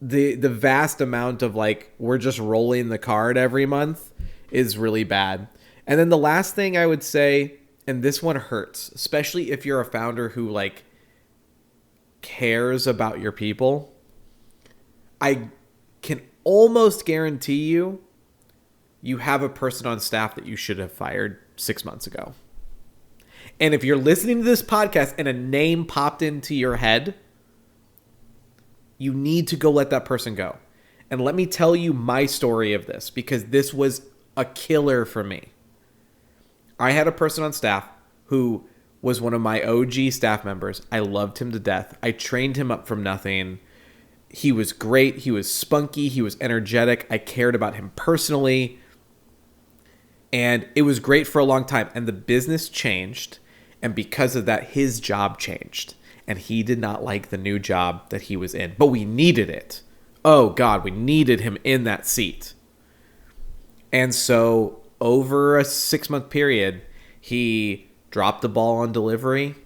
the vast amount of like we're just rolling the card every month is really bad. And then the last thing I would say, and this one hurts, especially if you're a founder who like cares about your people, I can almost guarantee you have a person on staff that you should have fired 6 months ago. And if you're listening to this podcast and a name popped into your head, you need to go let that person go. And let me tell you my story of this, because this was a killer for me. I had a person on staff who was one of my OG staff members. I loved him to death. I trained him up from nothing. He was great. He was spunky. He was energetic. I cared about him personally. And it was great for a long time. And the business changed. And because of that, his job changed. And he did not like the new job that he was in. But we needed it. Oh, God, we needed him in that seat. And so over a 6-month period, he dropped the ball on delivery.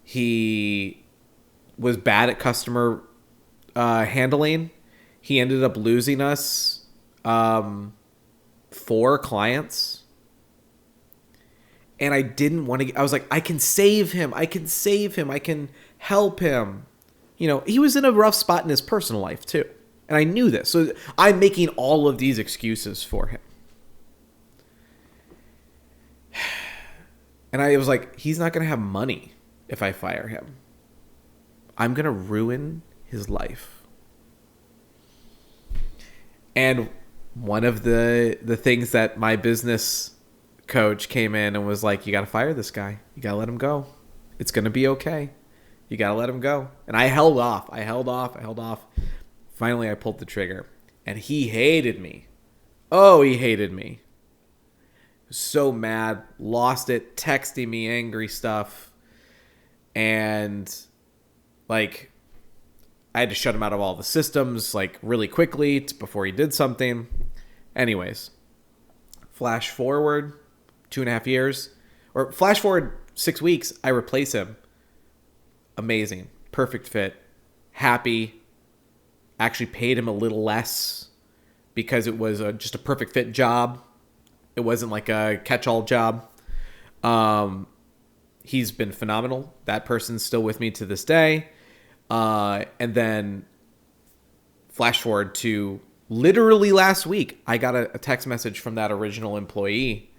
He was bad at customer handling. He ended up losing us 4 clients. And I didn't want to, I was like, I can save him. I can help him. You know, he was in a rough spot in his personal life too. And I knew this. So I'm making all of these excuses for him. And I was like, he's not going to have money if I fire him. I'm going to ruin his life. And one of the things that my business coach came in and was like, you got to fire this guy. You got to let him go. It's going to be okay. You got to let him go. And I held off. Finally, I pulled the trigger. And he hated me. Oh, he hated me. So mad, lost it, texting me angry stuff, and like I had to shut him out of all the systems like really quickly before he did something. Anyways, flash forward 2.5 years, or flash forward 6 weeks, I replace him. Amazing, perfect fit, happy. Actually paid him a little less because it was just a perfect fit job. It wasn't like a catch-all job. He's been phenomenal. That person's still with me to this day. And then flash forward to literally last week, I got a text message from that original employee.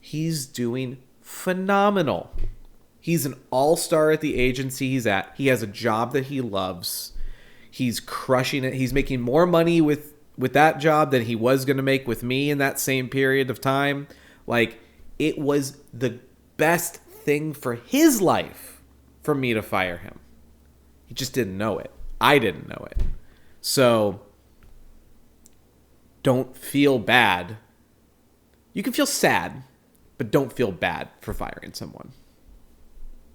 He's doing phenomenal. He's an all-star at the agency he's at. He has a job that he loves. He's crushing it. He's making more money with that job than he was going to make with me in that same period of time. Like, it was the best thing for his life for me to fire him. He just didn't know it. I didn't know it. So don't feel bad. You can feel sad, but don't feel bad for firing someone.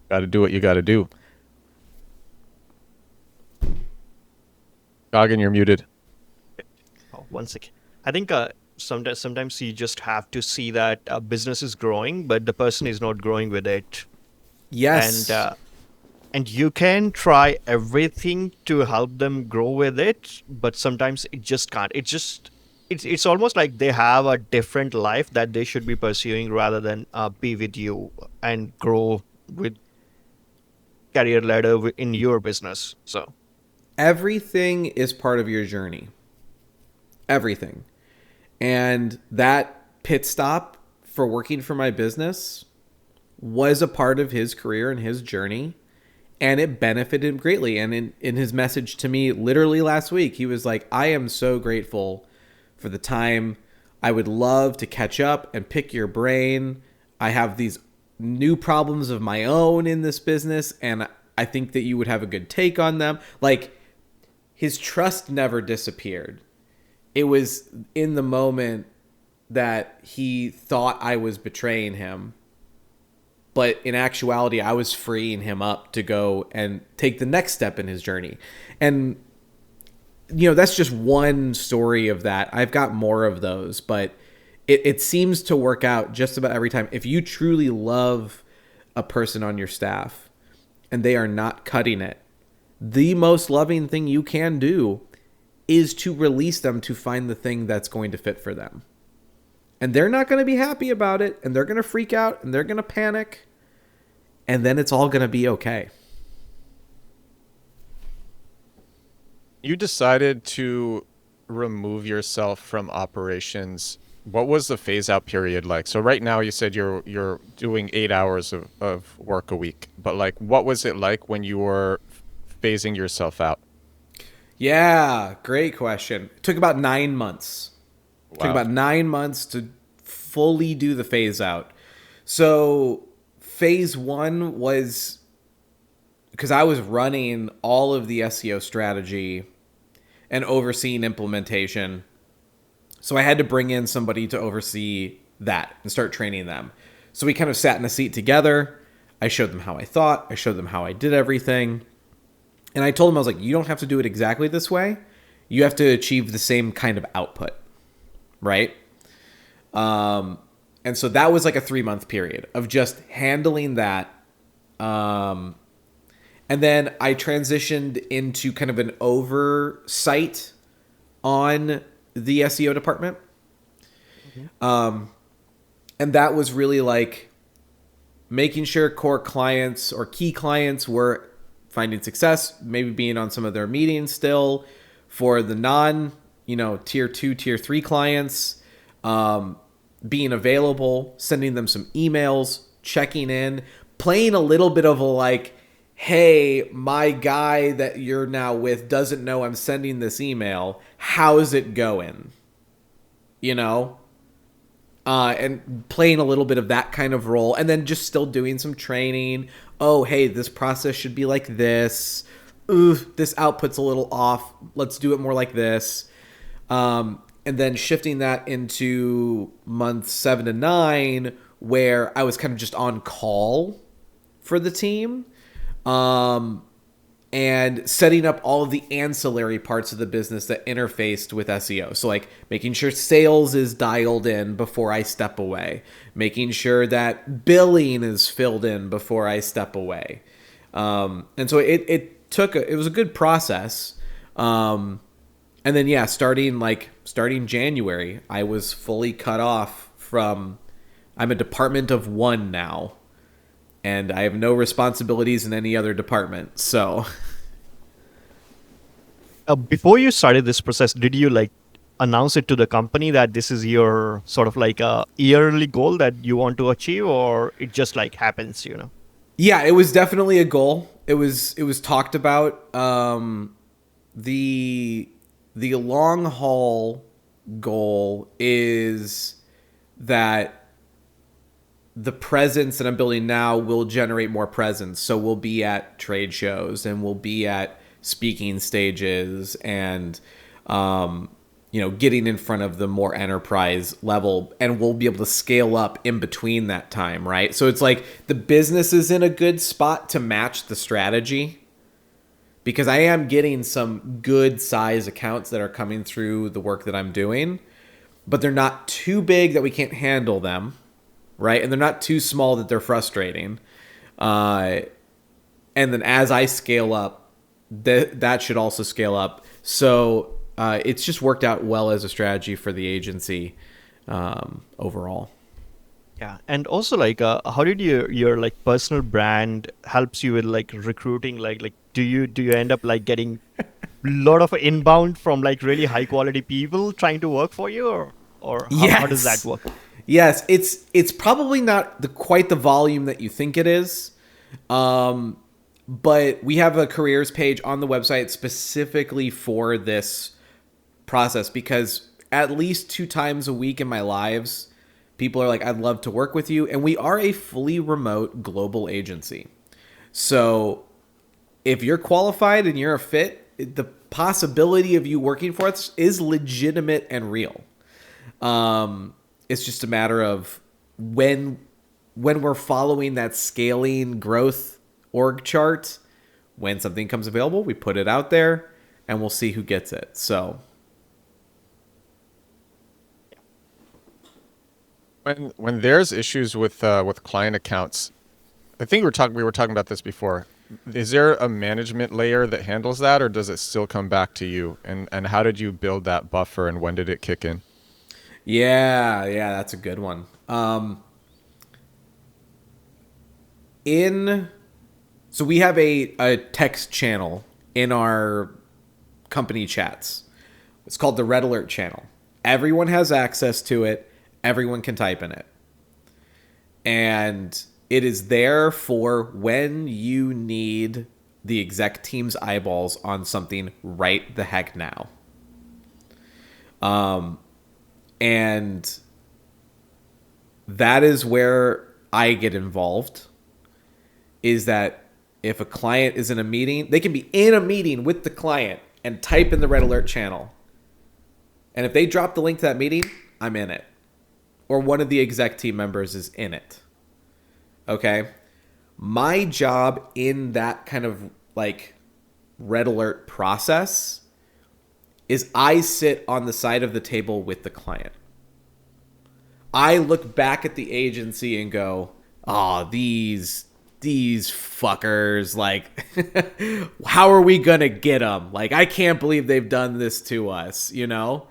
Got to do what you got to do. Goggin, you're muted. Oh, 1 second. I think sometimes you just have to see that a business is growing, but the person is not growing with it. Yes. And you can try everything to help them grow with it, but sometimes it just can't. It's almost like they have a different life that they should be pursuing rather than be with you and grow with career ladder in your business. So everything is part of your journey. Everything. And that pit stop for working for my business was a part of his career and his journey, and it benefited him greatly. And in his message to me literally last week, he was like, I am so grateful for the time. I would love to catch up and pick your brain. I have these new problems of my own in this business, and I think that you would have a good take on them. Like, his trust never disappeared. It was in the moment that he thought I was betraying him, but in actuality, I was freeing him up to go and take the next step in his journey. And, you know, that's just one story of that. I've got more of those, but it seems to work out just about every time. If you truly love a person on your staff and they are not cutting it, the most loving thing you can do is to release them to find the thing that's going to fit for them. And they're not going to be happy about it, and they're going to freak out, and they're going to panic, and then it's all going to be okay. You decided to remove yourself from operations. What was the phase out period like? So right now you said you're doing 8 hours of work a week, but like, what was it like when you were phasing yourself out? Yeah, great question. It took about 9 months. It took Wow. about 9 months to fully do the phase out. So phase one was because I was running all of the SEO strategy and overseeing implementation. So I had to bring in somebody to oversee that and start training them. So we kind of sat in a seat together. I showed them how I thought. I showed them how I did everything. And I told them, I was like, you don't have to do it exactly this way. You have to achieve the same kind of output, right? And so that was like a 3-month period of just handling that. And then I transitioned into kind of an oversight on the SEO department. And that was really like making sure core clients or key clients were finding success, maybe being on some of their meetings still. For the non, tier 2, tier 3 clients, being available, sending them some emails, checking in, playing a little bit of a like, hey, my guy that you're now with doesn't know I'm sending this email. How's it going? And playing a little bit of that kind of role, and then just still doing some training. Oh, hey, this process should be like this. Ooh, this output's a little off. Let's do it more like this. And then shifting that into month 7 to 9, where I was kind of just on call for the team. And setting up all of the ancillary parts of the business that interfaced with SEO. So like making sure sales is dialed in before I step away, making sure that billing is filled in before I step away. And so it was a good process. And then, starting January, I was fully cut off from, I'm a department of 1 now. And I have no responsibilities in any other department. So, Before you started this process, did you announce it to the company that this is your sort of like a yearly goal that you want to achieve, or it just happens, yeah, it was definitely a goal. It was talked about. The long haul goal is that the presence that I'm building now will generate more presence. So we'll be at trade shows and we'll be at speaking stages and, getting in front of the more enterprise level, and we'll be able to scale up in between that time, right? So it's like the business is in a good spot to match the strategy, because I am getting some good size accounts that are coming through the work that I'm doing, but they're not too big that we can't handle them. Right? And they're not too small that they're frustrating. And then as I scale up, that should also scale up. So it's just worked out well as a strategy for the agency overall. Yeah. And also how did your personal brand helps you with recruiting? Do you end up getting a lot of inbound from really high quality people trying to work for you, or how does that work? Yes, it's probably not quite the volume that you think it is. But we have a careers page on the website specifically for this process because at least 2 times a week in my lives, people are like, I'd love to work with you. And we are a fully remote global agency. So if you're qualified and you're a fit, the possibility of you working for us is legitimate and real. It's just a matter of when we're following that scaling growth org chart, when something comes available, we put it out there and we'll see who gets it. So When there's issues with client accounts, I think we were talking about this before. Is there a management layer that handles that, or does it still come back to you? And how did you build that buffer, and when did it kick in? yeah, that's a good one. So we have a text channel in our company chats. It's called the Red Alert channel. Everyone has access to it. Everyone can type in it. And it is there for when you need the exec team's eyeballs on something right the heck now. And that is where I get involved, is that if a client is in a meeting, they can be in a meeting with the client and type in the Red Alert channel. And if they drop the link to that meeting, I'm in it. Or one of the exec team members is in it. Okay? My job in that kind of like Red Alert process is I sit on the side of the table with the client. I look back at the agency and go, oh, these fuckers, like, how are we gonna get them? Like, I can't believe they've done this to us, you know?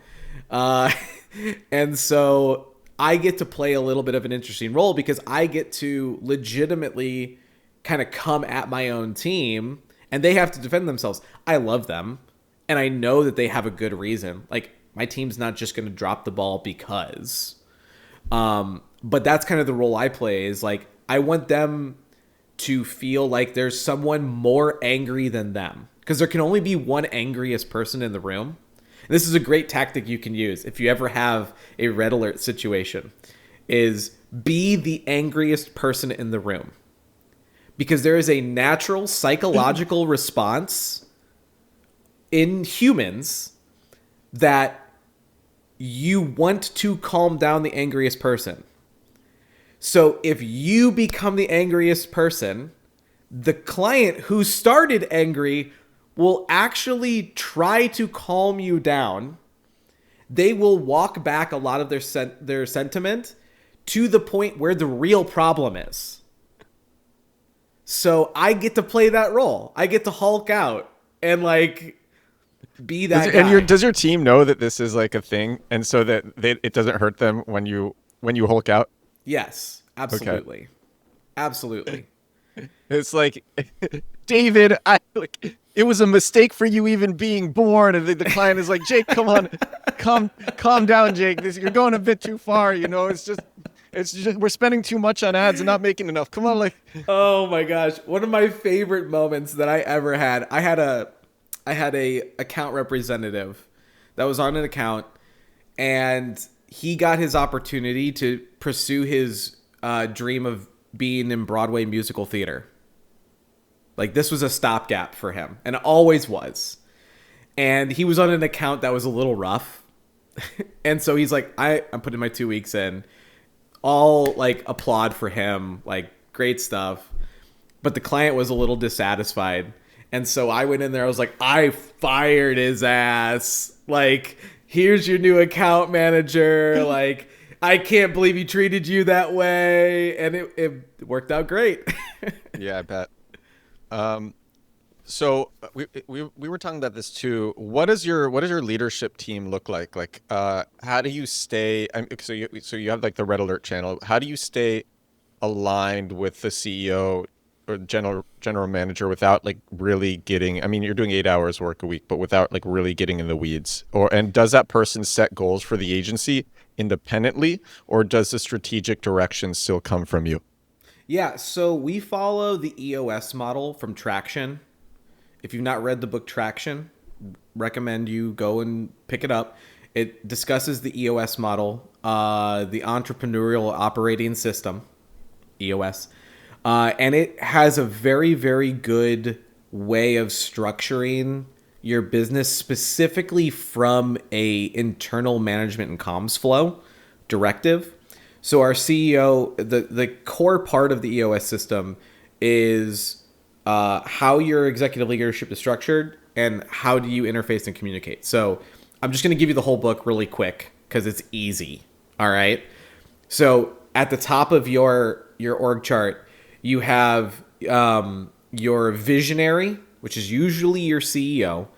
And so I get to play a little bit of an interesting role because I get to legitimately kind of come at my own team and they have to defend themselves. I love them and I know that they have a good reason. Like, my team's not just going to drop the ball because. But that's kind of the role I play, is like, I want them to feel like there's someone more angry than them, because there can only be one angriest person in the room. And this is a great tactic you can use if you ever have a Red Alert situation, is be the angriest person in the room, because there is a natural psychological response in humans that you want to calm down the angriest person. So if you become the angriest person, the client who started angry will actually try to calm you down. They will walk back a lot of their sentiment to the point where the real problem is. So I get to play that role. I get to Hulk out and like be that guy. And does your team know that this is like a thing, and so that it doesn't hurt them when you Hulk out? Yes, absolutely. Okay. Absolutely. It's like, David, it was a mistake for you even being born. And the client is like, Jake, come on, calm down, Jake. You're going a bit too far. You know, it's just we're spending too much on ads and not making enough. Come on, like. Oh my gosh, one of my favorite moments that I ever had. I had a account representative that was on an account, and he got his opportunity to pursue his dream of being in Broadway musical theater. Like, this was a stopgap for him, and it always was. And he was on an account that was a little rough. And so he's like, I'm putting my 2 weeks in. All like applaud for him, like great stuff. But the client was a little dissatisfied. And so I went in there, I was like, I fired his ass. Like, here's your new account manager. Like, I can't believe he treated you that way. And it worked out great. Yeah, I bet. So we were talking about this too. What does your leadership team look like? Like, how do you stay? So you have like the Red Alert channel. How do you stay aligned with the CEO or general manager without like really getting? I mean, you're doing 8 hours work a week, but without like really getting in the weeds. And does that person set goals for the agency? independently, or does the strategic direction still come from you? Yeah, so we follow the EOS model from Traction. If you've not read the book Traction, recommend you go and pick it up. It discusses the EOS model, the entrepreneurial operating system, EOS, and it has a very, very good way of structuring your business specifically from a internal management and comms flow directive. So our CEO, the core part of the EOS system is how your executive leadership is structured and how do you interface and communicate. So I'm just going to give you the whole book really quick because it's easy. All right. So at the top of your org chart, you have your visionary, which is usually your CEO,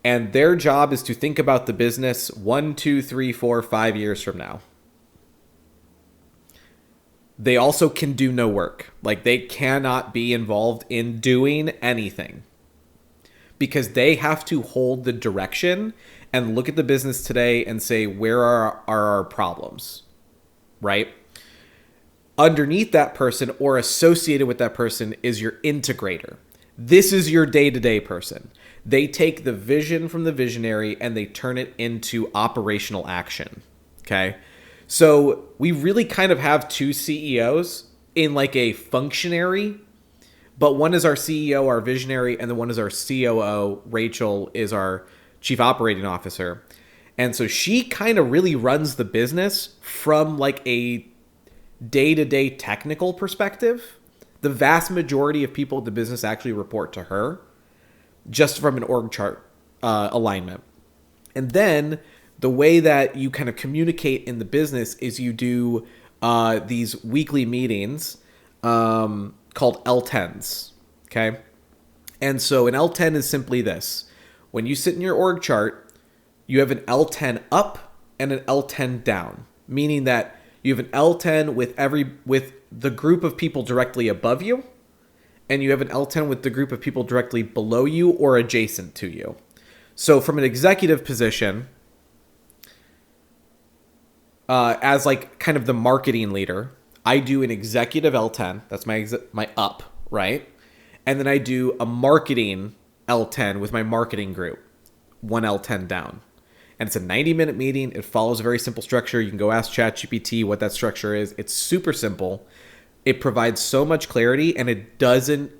and their job is to think about the business 1, 2, 3, 4, 5 years from now. They also can do no work. Like they cannot be involved in doing anything because they have to hold the direction and look at the business today and say, where are our problems, right? Underneath that person or associated with that person is your integrator. This is your day-to-day person. They take the vision from the visionary and they turn it into operational action, okay? So we really kind of have two CEOs in like a functionary, but one is our CEO, our visionary, and the one is our COO. Rachel is our chief operating officer. And so she kind of really runs the business from like a day-to-day technical perspective. The vast majority of people at the business actually report to her just from an org chart alignment. And then the way that you kind of communicate in the business is you do these weekly meetings called L10s, okay? And so an L10 is simply this. When you sit in your org chart, you have an L10 up and an L10 down, meaning that you have an L10 with the group of people directly above you, and you have an L10 with the group of people directly below you or adjacent to you. So from an executive position, as like kind of the marketing leader, I do an executive L10. That's my up, right? And then I do a marketing L10 with my marketing group, one L10 down. And it's a 90-minute meeting. It follows a very simple structure. You can go ask ChatGPT what that structure is. It's super simple. It provides so much clarity, and it doesn't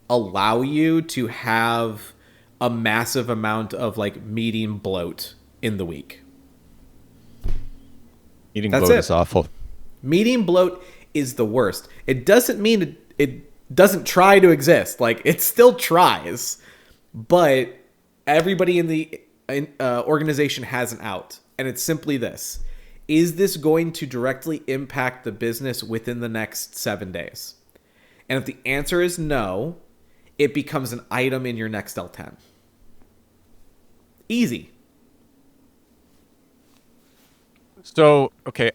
allow you to have a massive amount of like meeting bloat in the week. Eating That's bloat it. is awful. Meeting bloat is the worst. It doesn't mean it doesn't try to exist. Like it still tries, but everybody in the organization has an out, and it's simply this: is this going to directly impact the business within the next 7 days? And if the answer is no, it becomes an item in your next L10. Easy. So, okay,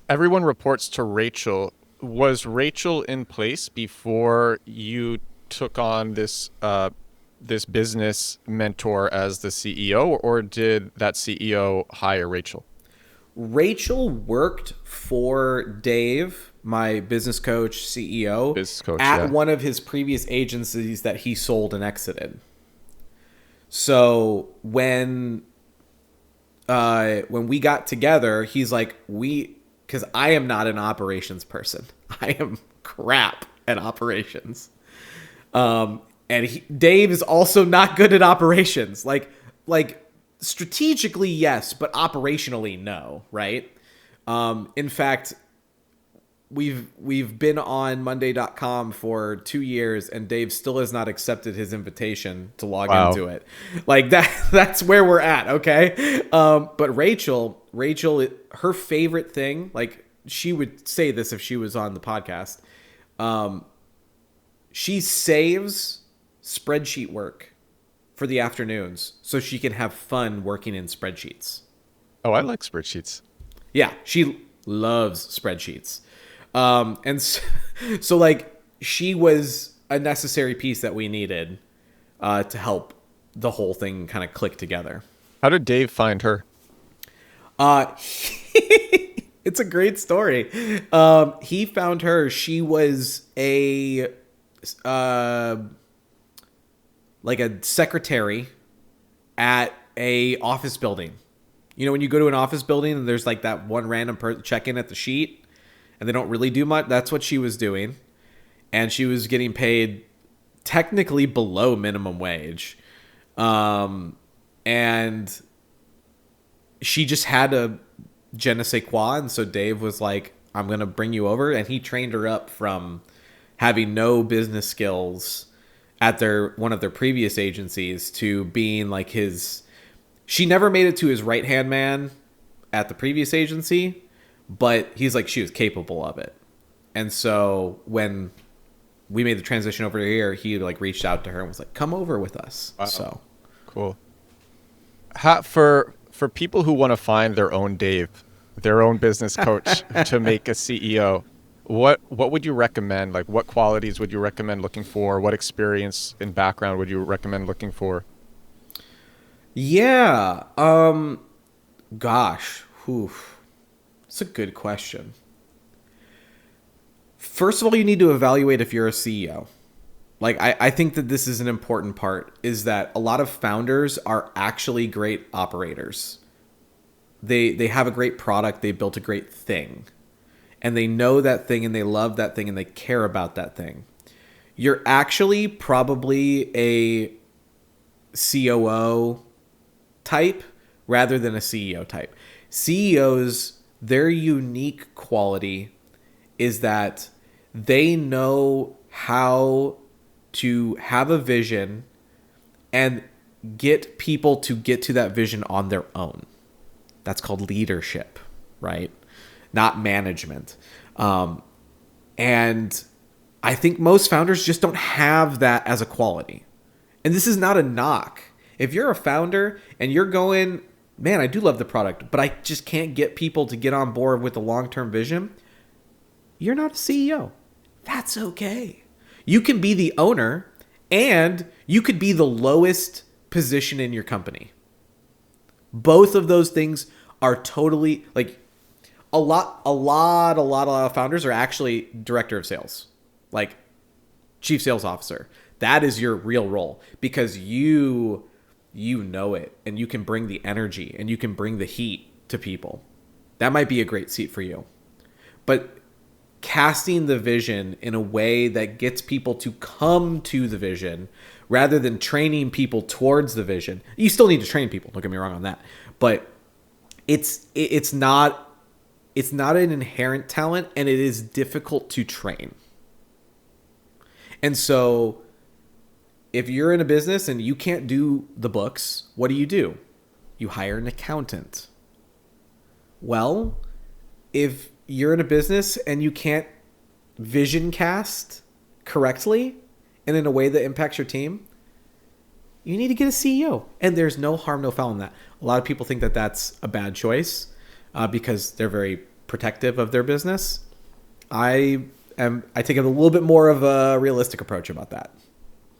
everyone reports to Rachel. Was Rachel in place before you took on this this business mentor as the CEO, or did that CEO hire Rachel? Rachel worked for Dave, my business coach, CEO, Business coach, at yeah. one of his previous agencies that he sold and exited. So when we got together, he's like, because I am not an operations person. I am crap at operations. And Dave is also not good at operations. Like strategically, yes, but operationally, no, right? In fact, we've been on Monday.com for 2 years, and Dave still has not accepted his invitation to log into it. Like that's where we're at, okay? But Rachel, her favorite thing, like she would say this if she was on the podcast, she saves spreadsheet work for the afternoons so she can have fun working in spreadsheets. Oh, I like spreadsheets. Yeah, she loves spreadsheets. And so like she was a necessary piece that we needed to help the whole thing kind of click together. How did Dave find her? It's a great story. He found her. She was uh, like a secretary at a office building. You know, when you go to an office building and there's like that one random check in at the sheet and they don't really do much. That's what she was doing. And she was getting paid technically below minimum wage. And she just had a je ne sais quoi. And so Dave was like, I'm going to bring you over. And he trained her up from having no business skills at one of their previous agencies to being like his. She never made it to his right-hand man at the previous agency, but he's like, she was capable of it. And so when we made the transition over here, he like reached out to her and was like, come over with us. Wow. So cool. For people who want to find their own Dave, their own business coach to make a CEO, what would you recommend? Like, what qualities would you recommend looking for? What experience and background would you recommend looking for? Yeah. Gosh. Oof. It's a good question. First of all, you need to evaluate if you're a CEO. Like, I think that this is an important part, is that a lot of founders are actually great operators. They have a great product. They built a great thing. And they know that thing and they love that thing and they care about that thing. You're actually probably a COO type rather than a CEO type. CEOs, their unique quality is that they know how to have a vision and get people to get to that vision on their own. That's called leadership, right? Not management. And I think most founders just don't have that as a quality. And this is not a knock. If you're a founder and you're going, man, I do love the product, but I just can't get people to get on board with the long-term vision, you're not a CEO. That's okay. You can be the owner and you could be the lowest position in your company. Both of those things are totally like a lot of founders are actually director of sales, like chief sales officer. That is your real role because you know it and you can bring the energy and you can bring the heat to people. That might be a great seat for you. But casting the vision in a way that gets people to come to the vision rather than training people towards the vision. You still need to train people, don't get me wrong on that. But it's not an inherent talent and it is difficult to train. And so if you're in a business and you can't do the books, what do? You hire an accountant. Well, if you're in a business and you can't vision cast correctly and in a way that impacts your team, you need to get a CEO. And there's no harm, no foul in that. A lot of people think that that's a bad choice because they're very protective of their business. I take a little bit more of a realistic approach about that.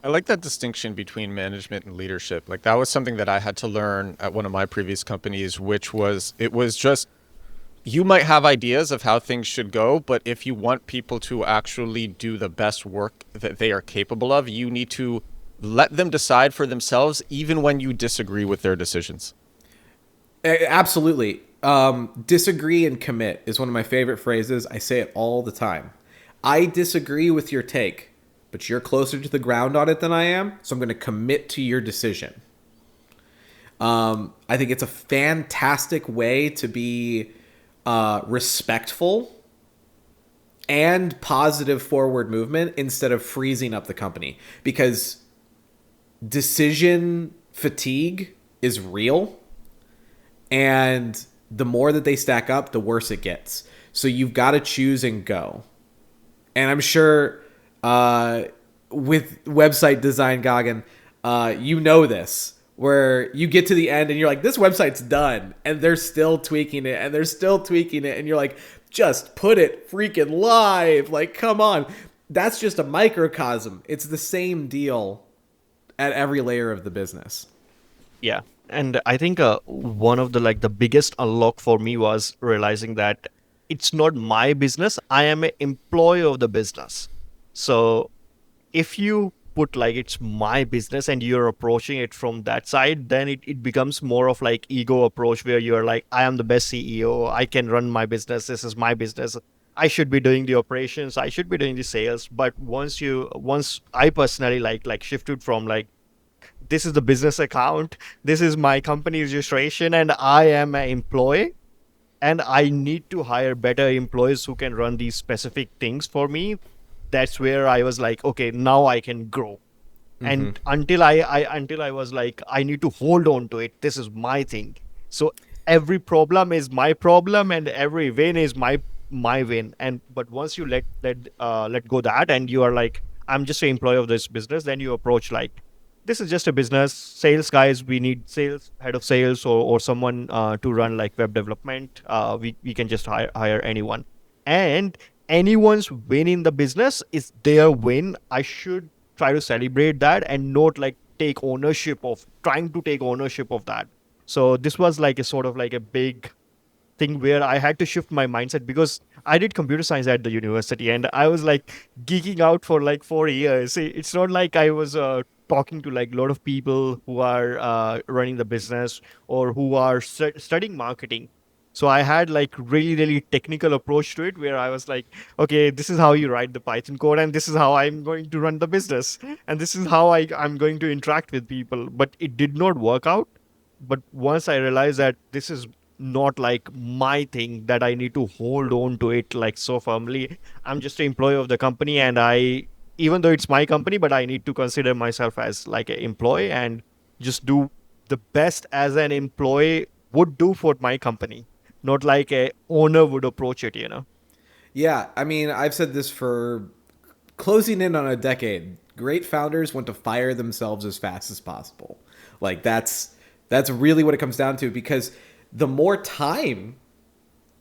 I like that distinction between management and leadership. Like that was something that I had to learn at one of my previous companies, which was, it was just, you might have ideas of how things should go, but if you want people to actually do the best work that they are capable of, you need to let them decide for themselves, even when you disagree with their decisions. Absolutely. Disagree and commit is one of my favorite phrases. I say it all the time. I disagree with your take, but you're closer to the ground on it than I am, so I'm going to commit to your decision. I think it's a fantastic way to be respectful and positive forward movement instead of freezing up the company, because decision fatigue is real, and the more that they stack up, the worse it gets. So you've got to choose and go. And I'm sure with website design, Goggin, you know this, where you get to the end and you're like, this website's done, and they're still tweaking it, and they're still tweaking it, and you're like, just put it freaking live. Like, come on. That's just a microcosm. It's the same deal at every layer of the business. Yeah. And I think one of the biggest unlock for me was realizing that it's not my business. I am an employee of the business. So if you put like it's my business and you're approaching it from that side, then it becomes more of like ego approach where you're like, I am the best CEO, I can run my business, this is my business, I should be doing the operations, I should be doing the sales. But once I personally like shifted from like, this is the business account, this is my company registration, and I am an employee, and I need to hire better employees who can run these specific things for me. That's where I was like, okay, now I can grow. And until I was like, I need to hold on to it. This is my thing. So every problem is my problem, and every win is my win. And but once you let go that, and you are like, I'm just an employee of this business, then you approach like, this is just a business. Sales guys, we need sales, head of sales, or someone to run like web development. We can just hire anyone. And anyone's win in the business is their win. I should try to celebrate that and not like trying to take ownership of that. So this was like a sort of like a big thing where I had to shift my mindset, because I did computer science at the university and I was like geeking out for like 4 years. It's not like I was talking to like a lot of people who are running the business or who are studying marketing. So I had like really technical approach to it, where I was like, okay, this is how you write the Python code, and this is how I'm going to run the business, and this is how I'm going to interact with people. But it did not work out. But once I realized that this is not like my thing, that I need to hold on to it like so firmly. I'm just an employee of the company, and even though it's my company, but I need to consider myself as like an employee and just do the best as an employee would do for my company, not like a owner would approach it. Yeah, I mean, I've said this for closing in on a decade. Great founders want to fire themselves as fast as possible. Like that's really what it comes down to, because the more time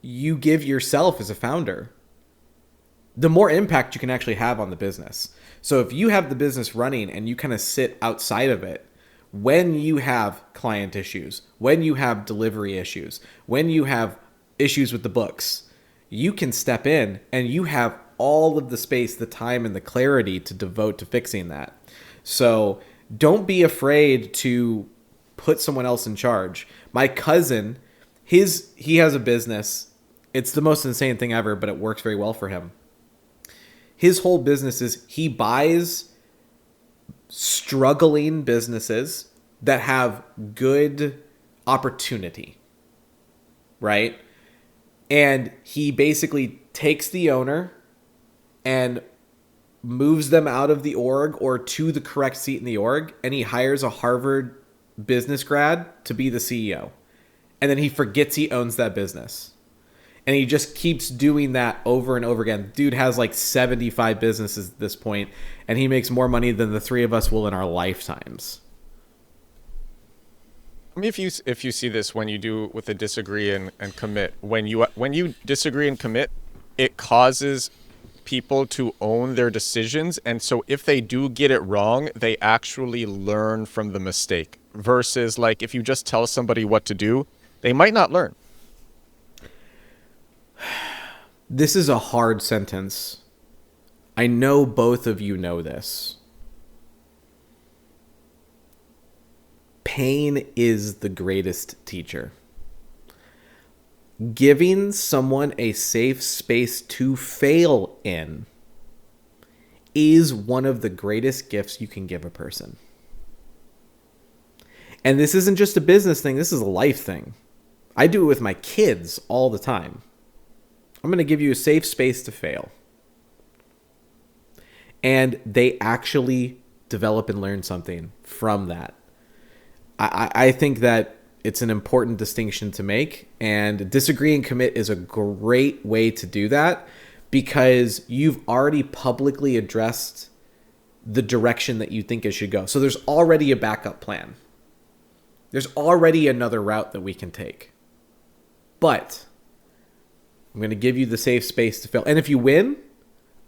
you give yourself as a founder, the more impact you can actually have on the business. So if you have the business running and you kind of sit outside of it, when you have client issues, when you have delivery issues, when you have issues with the books, you can step in and you have all of the space, the time, and the clarity to devote to fixing that. So don't be afraid to put someone else in charge. My cousin, he has a business. It's the most insane thing ever, but it works very well for him. His whole business is he buys struggling businesses that have good opportunity, right? And he basically takes the owner and moves them out of the org or to the correct seat in the org, and he hires a Harvard business grad to be the CEO. And then he forgets he owns that business. And he just keeps doing that over and over again. Dude has like 75 businesses at this point, and he makes more money than the three of us will in our lifetimes. I mean, if you see this when you do with a disagree and commit, when you disagree and commit, it causes people to own their decisions, and so if they do get it wrong, they actually learn from the mistake. Versus like if you just tell somebody what to do, they might not learn. This is a hard sentence. I know both of you know this. Pain is the greatest teacher. Giving someone a safe space to fail in is one of the greatest gifts you can give a person. And this isn't just a business thing, this is a life thing. I do it with my kids all the time. I'm going to give you a safe space to fail. And they actually develop and learn something from that. I think that it's an important distinction to make, and disagree and commit is a great way to do that, because you've already publicly addressed the direction that you think it should go. So there's already a backup plan. There's already another route that we can take. But I'm going to give you the safe space to fail. And if you win,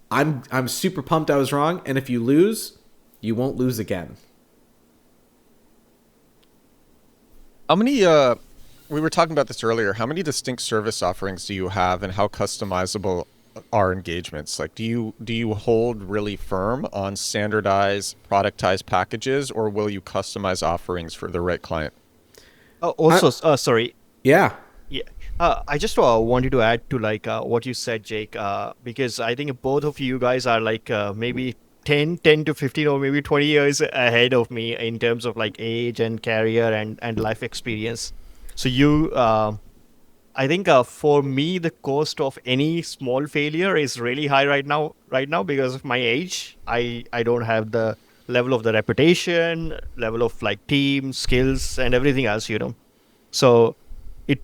I'm super pumped I was wrong. And if you lose, you won't lose again. How many we were talking about this earlier. How many distinct service offerings do you have, and how customizable are engagements? Like, do you hold really firm on standardized, productized packages, or will you customize offerings for the right client? I, Also, sorry. yeah. Yeah. I just wanted to add to like what you said, Jake, because I think both of you guys are like maybe 10 to 15 or maybe 20 years ahead of me in terms of like age and career and life experience. So I think for me, the cost of any small failure is really high right now because of my age. I don't have the level of the reputation, level of like team skills and everything else, you know. So it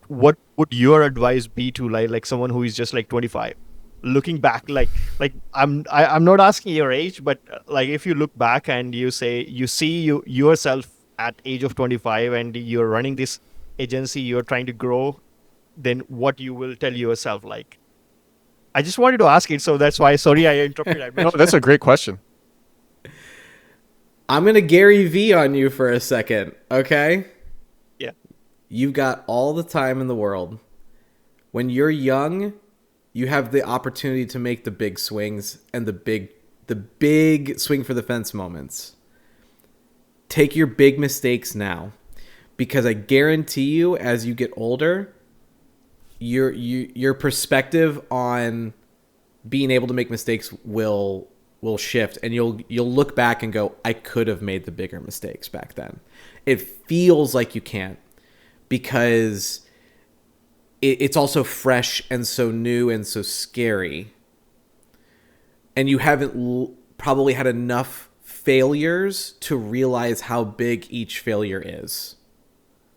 what would your advice be to like someone who is just like 25 looking back like I'm not asking your age, but like if you look back and you say you see yourself at age of 25 and you're running this agency, you're trying to grow, then what you will tell yourself? Like, I just wanted to ask it, so that's why, sorry I interrupted. I No, mentioned that's a great question. I'm going to Gary V on you for a second, okay? yeah. You've got all the time in the world. When you're young, you have the opportunity to make the big swings and the big swing for the fence moments. Take your big mistakes now, because I guarantee you, as you get older, your perspective on being able to make mistakes will shift, and you'll look back and go, I could have made the bigger mistakes back then. It feels like you can't, because it's also fresh and so new and so scary, and you haven't probably had enough failures to realize how big each failure is,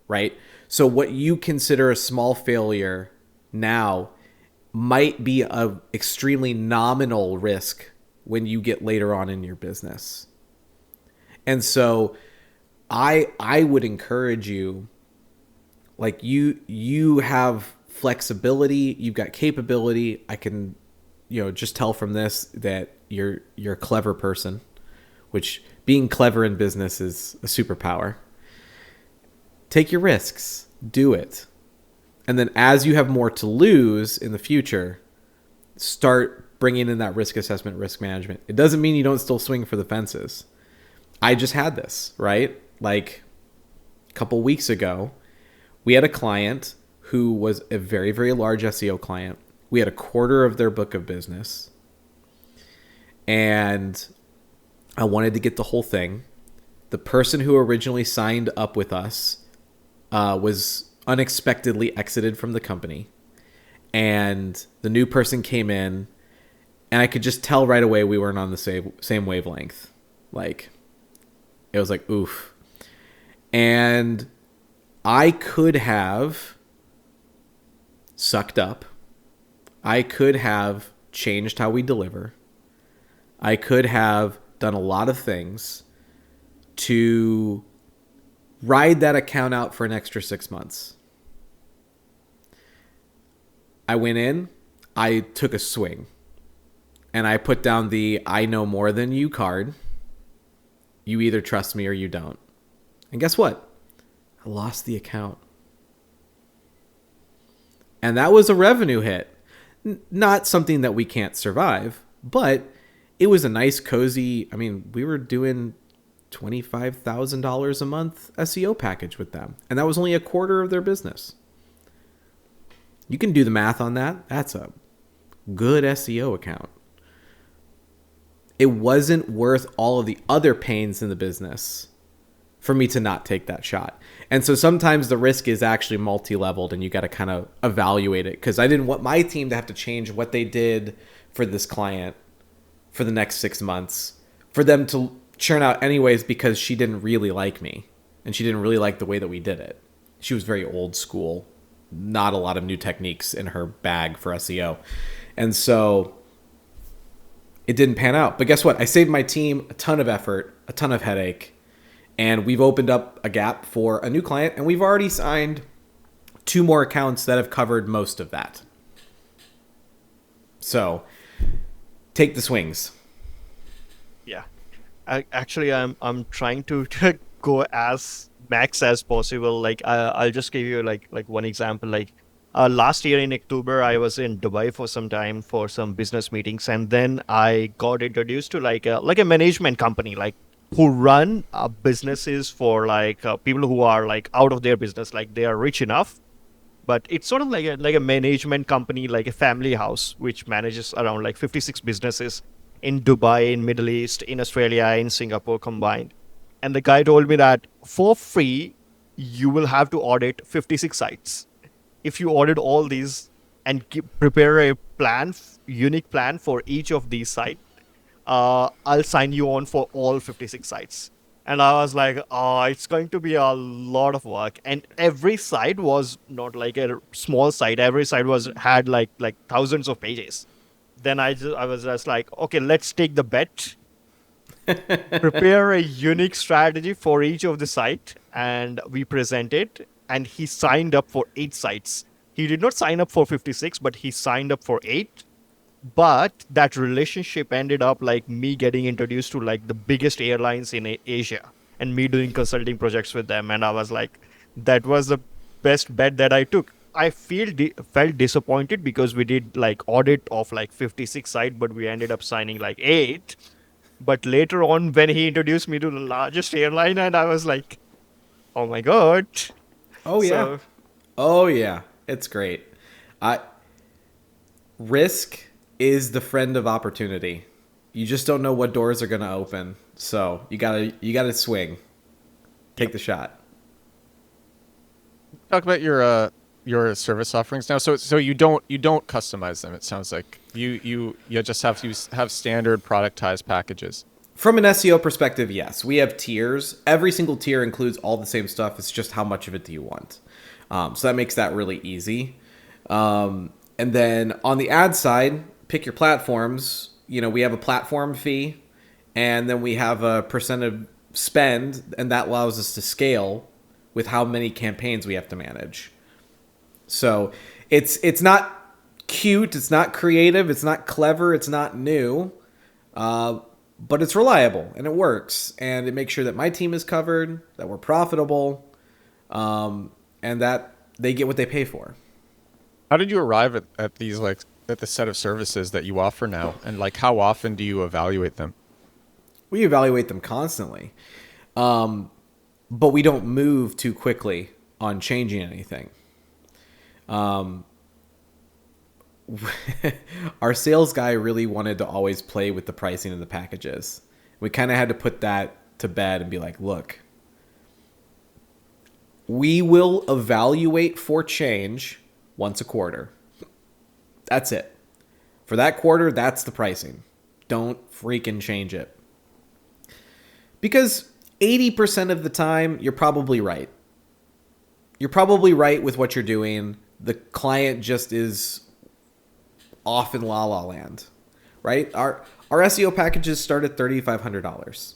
right? So what you consider a small failure now might be an extremely nominal risk when you get later on in your business. And so I would encourage you, like you have flexibility, you've got capability. I can, just tell from this that you're a clever person, which being clever in business is a superpower. Take your risks, do it. And then as you have more to lose in the future, start bringing in that risk assessment, risk management. It doesn't mean you don't still swing for the fences. I just had this, right? Like a couple weeks ago, we had a client who was a very, very large SEO client. We had a quarter of their book of business. And I wanted to get the whole thing. The person who originally signed up with us was unexpectedly exited from the company. And the new person came in, and I could just tell right away we weren't on the same wavelength. Like, it was like, oof. And I could have sucked up. I could have changed how we deliver. I could have done a lot of things to ride that account out for an extra 6 months. I went in, I took a swing, and I put down the I know more than you card. You either trust me or you don't. And guess what? I lost the account. And that was a revenue hit. Not something that we can't survive, but it was a nice, cozy, we were doing $25,000 a month SEO package with them. And that was only a quarter of their business. You can do the math on that. That's a good SEO account. It wasn't worth all of the other pains in the business for me to not take that shot. And so sometimes the risk is actually multi-leveled, and you got to kind of evaluate it, because I didn't want my team to have to change what they did for this client for the next 6 months, for them to churn out anyways, because she didn't really like me and she didn't really like the way that we did it. She was very old school, not a lot of new techniques in her bag for SEO. And so it didn't pan out. But guess what? I saved my team a ton of effort, a ton of headache, and we've opened up a gap for a new client, and we've already signed 2 more accounts that have covered most of that. So take the swings. Yeah. I'm trying to go as max as possible. Like I'll just give you like one example. Like last year in October, I was in Dubai for some time for some business meetings, and then I got introduced to like a management company, like who run businesses for like people who are like out of their business, like they are rich enough, but it's sort of like a management company, like a family house, which manages around like 56 businesses in Dubai, in Middle East, in Australia, in Singapore combined. And the guy told me that for free, you will have to audit 56 sites. If you audit all these and prepare a plan, unique plan for each of these sites, I'll sign you on for all 56 sites. And I was like, oh, it's going to be a lot of work. And every site was not like a small site. Every site was had like thousands of pages. Then I was just like, okay, let's take the bet, prepare a unique strategy for each of the site, and we present it. And he signed up for 8 sites. He did not sign up for 56, but he signed up for 8. But that relationship ended up like me getting introduced to like the biggest airlines in Asia, and me doing consulting projects with them. And I was like, that was the best bet that I took. I felt disappointed because we did like audit of like 56 site, but we ended up signing like 8. But later on, when he introduced me to the largest airline, and I was like, oh my god. Oh yeah. So Oh yeah. It's great. I Risk is the friend of opportunity. You just don't know what doors are going to open. So, you got to swing. Take the shot. Talk about your service offerings now. So you don't customize them. It sounds like you just have standard productized packages. From an SEO perspective, yes. We have tiers. Every single tier includes all the same stuff. It's just how much of it do you want. So that makes that really easy. And then on the ad side, pick your platforms. We have a platform fee, and then we have a percent of spend, and that allows us to scale with how many campaigns we have to manage. So it's not cute, it's not creative, it's not clever, it's not new, but it's reliable and it works, and it makes sure that my team is covered, that we're profitable, and that they get what they pay for. How did you arrive at these at the set of services that you offer now, and like how often do you evaluate them? We evaluate them constantly, but we don't move too quickly on changing anything. Our sales guy really wanted to always play with the pricing of the packages. We kind of had to put that to bed and be like, look, we will evaluate for change once a quarter. That's it. For that quarter, that's the pricing. Don't freaking change it. Because 80% of the time, you're probably right. You're probably right with what you're doing. The client just is off in la la land, right? Our SEO packages start at $3,500,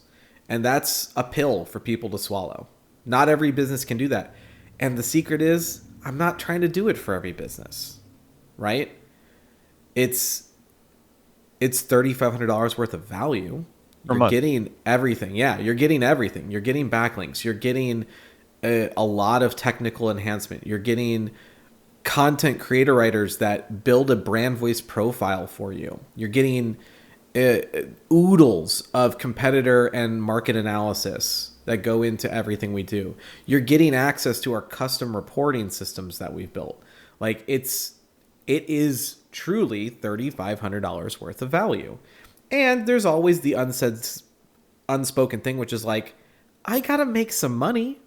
and that's a pill for people to swallow. Not every business can do that. And the secret is, I'm not trying to do it for every business, right? It's $3,500 worth of value. You're getting everything. Yeah, you're getting everything. You're getting backlinks. You're getting a lot of technical enhancement. You're getting content creator writers that build a brand voice profile for you. You're getting oodles of competitor and market analysis that go into everything we do. You're getting access to our custom reporting systems that we've built. Like it is truly $3,500 worth of value. And there's always the unspoken thing, which is like, I gotta make some money,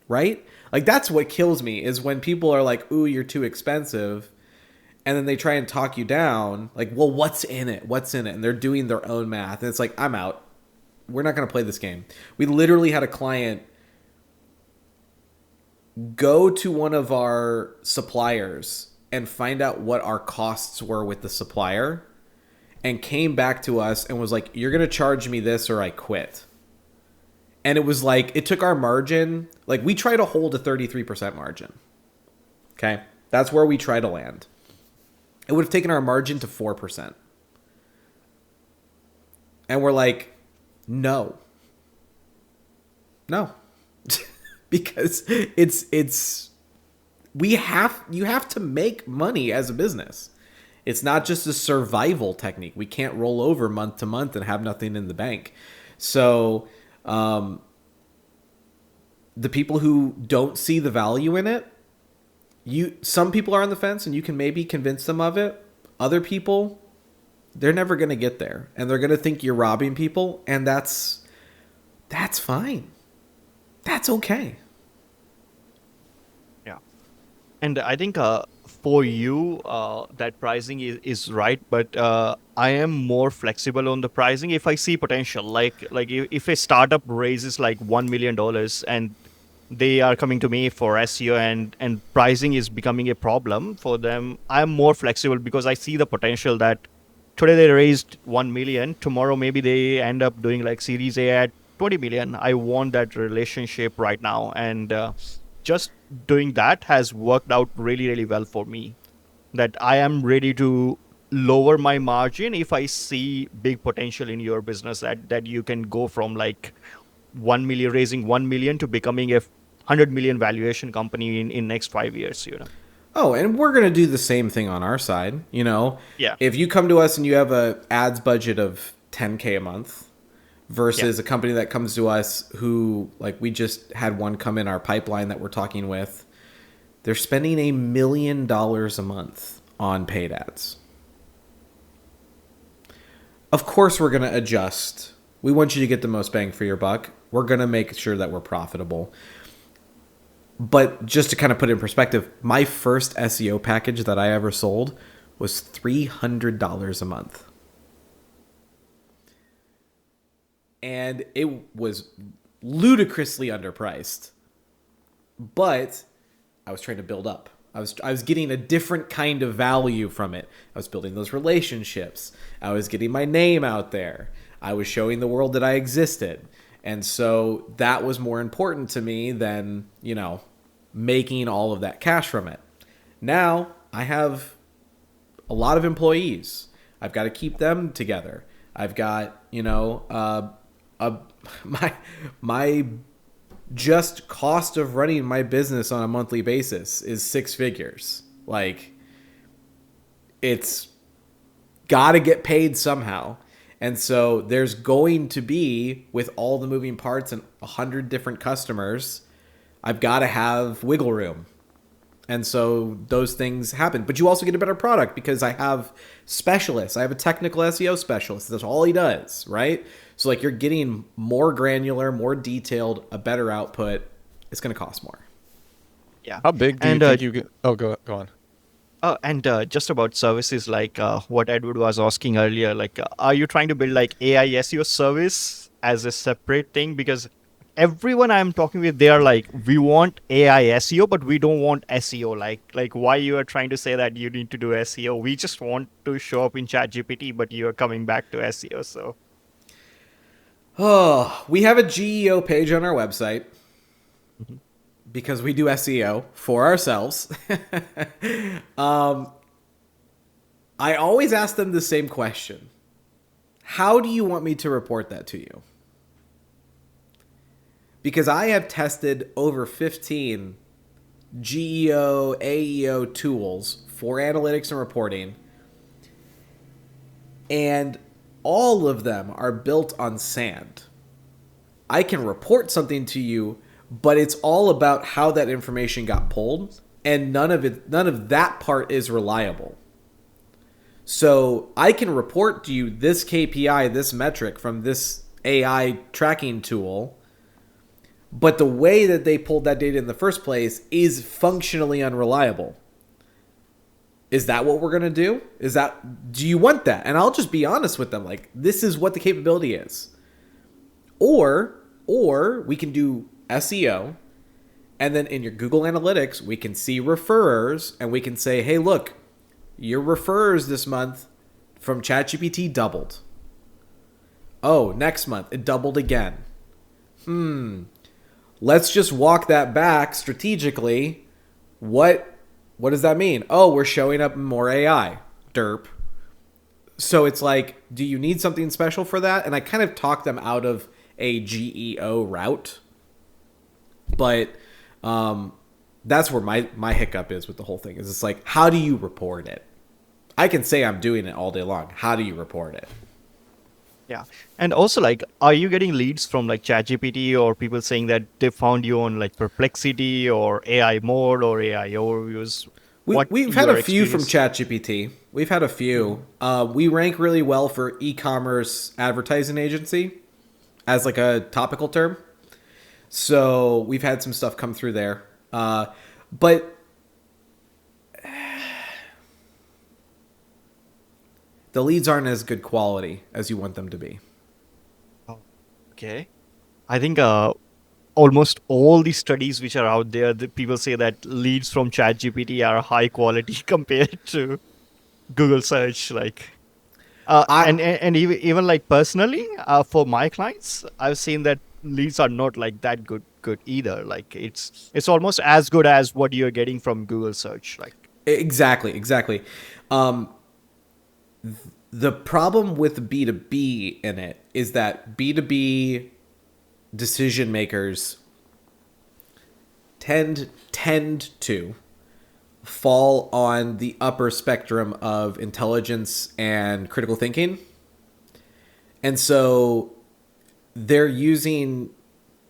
right? Like that's what kills me is when people are like, ooh, you're too expensive. And then they try and talk you down. Like, well, what's in it? What's in it? And they're doing their own math. And it's like, I'm out. We're not going to play this game. We literally had a client go to one of our suppliers and find out what our costs were with the supplier and came back to us and was like, you're going to charge me this or I quit. And it was like, it took our margin. Like we try to hold a 33% margin. Okay. That's where we try to land. It would have taken our margin to 4%. And we're like, no. No. Because you have to make money as a business. It's not just a survival technique. We can't roll over month to month and have nothing in the bank. So the people who don't see the value in it, some people are on the fence and you can maybe convince them of it. Other people, they're never going to get there, and they're going to think you're robbing people, and that's fine. That's okay. Yeah. And I think for you, that pricing is right, but I am more flexible on the pricing if I see potential. Like if a startup raises like $1 million and they are coming to me for SEO and pricing is becoming a problem for them, I'm more flexible because I see the potential that today they raised 1 million, tomorrow maybe they end up doing like Series A at 20 million. I want that relationship right now, and just doing that has worked out really, really well for me. That I am ready to lower my margin if I see big potential in your business, that you can go from like 1 million, raising 1 million to becoming a 100 million valuation company in next 5 years. Oh, and we're going to do the same thing on our side. Yeah. If you come to us and you have a ads budget of 10K a month versus a company that comes to us who, like, we just had one come in our pipeline that we're talking with, they're spending $1 million a month on paid ads. Of course, we're going to adjust. We want you to get the most bang for your buck. We're going to make sure that we're profitable. But just to kind of put it in perspective, my first SEO package that I ever sold was $300 a month. And it was ludicrously underpriced. But I was trying to build up. I was getting a different kind of value from it. I was building those relationships. I was getting my name out there. I was showing the world that I existed. And so that was more important to me than, making all of that cash from it. Now I have a lot of employees. I've got to keep them together. I've got, my just cost of running my business on a monthly basis is 6 figures. Like, it's got to get paid somehow. And so there's going to be, with all the moving parts and 100 different customers, I've got to have wiggle room. And so those things happen. But you also get a better product because I have specialists. I have a technical SEO specialist. That's all he does, right? So like, you're getting more granular, more detailed, a better output. It's going to cost more. Yeah. How big do you think you get? Oh, go on. And just about services, like what Edward was asking earlier, like, are you trying to build like AI SEO service as a separate thing? Because everyone I'm talking with, they are like, we want AI SEO, but we don't want SEO. Like why you are trying to say that you need to do SEO? We just want to show up in ChatGPT, but you are coming back to SEO. So, we have a GEO page on our website. Mm-hmm. Because we do SEO for ourselves. I always ask them the same question. How do you want me to report that to you? Because I have tested over 15 GEO, AEO tools for analytics and reporting. And all of them are built on sand. I can report something to you, but it's all about how that information got pulled, and none of that part is reliable. So I can report to you this KPI, this metric from this AI tracking tool, but the way that they pulled that data in the first place is functionally unreliable. Is that what we're going to do? Do you want that? And I'll just be honest with them. Like, this is what the capability is. Or we can do SEO, and then in your Google Analytics, we can see referrers, and we can say, hey, look, your referrers this month from ChatGPT doubled. Oh, next month, it doubled again. Let's just walk that back strategically. What does that mean? Oh, we're showing up more AI. Derp. So it's like, do you need something special for that? And I kind of talk them out of a GEO route. But that's where my hiccup is with the whole thing. Is it's like, how do you report it? I can say I'm doing it all day long. How do you report it? Yeah. And also, like, are you getting leads from like ChatGPT or people saying that they found you on like Perplexity or AI Mode or AI Overviews? We've had your a few from experience- ChatGPT. We've had a few. We rank really well for e-commerce advertising agency as like a topical term. So we've had some stuff come through there. But the leads aren't as good quality as you want them to be. Okay. I think almost all the studies which are out there, the people say that leads from ChatGPT are high quality compared to Google search. Like, and even like personally, for my clients, I've seen that leads are not like that good either. Like it's almost as good as what you're getting from Google search. Like, Exactly. The problem with B2B in it is that B2B decision makers tend to fall on the upper spectrum of intelligence and critical thinking. And so they're using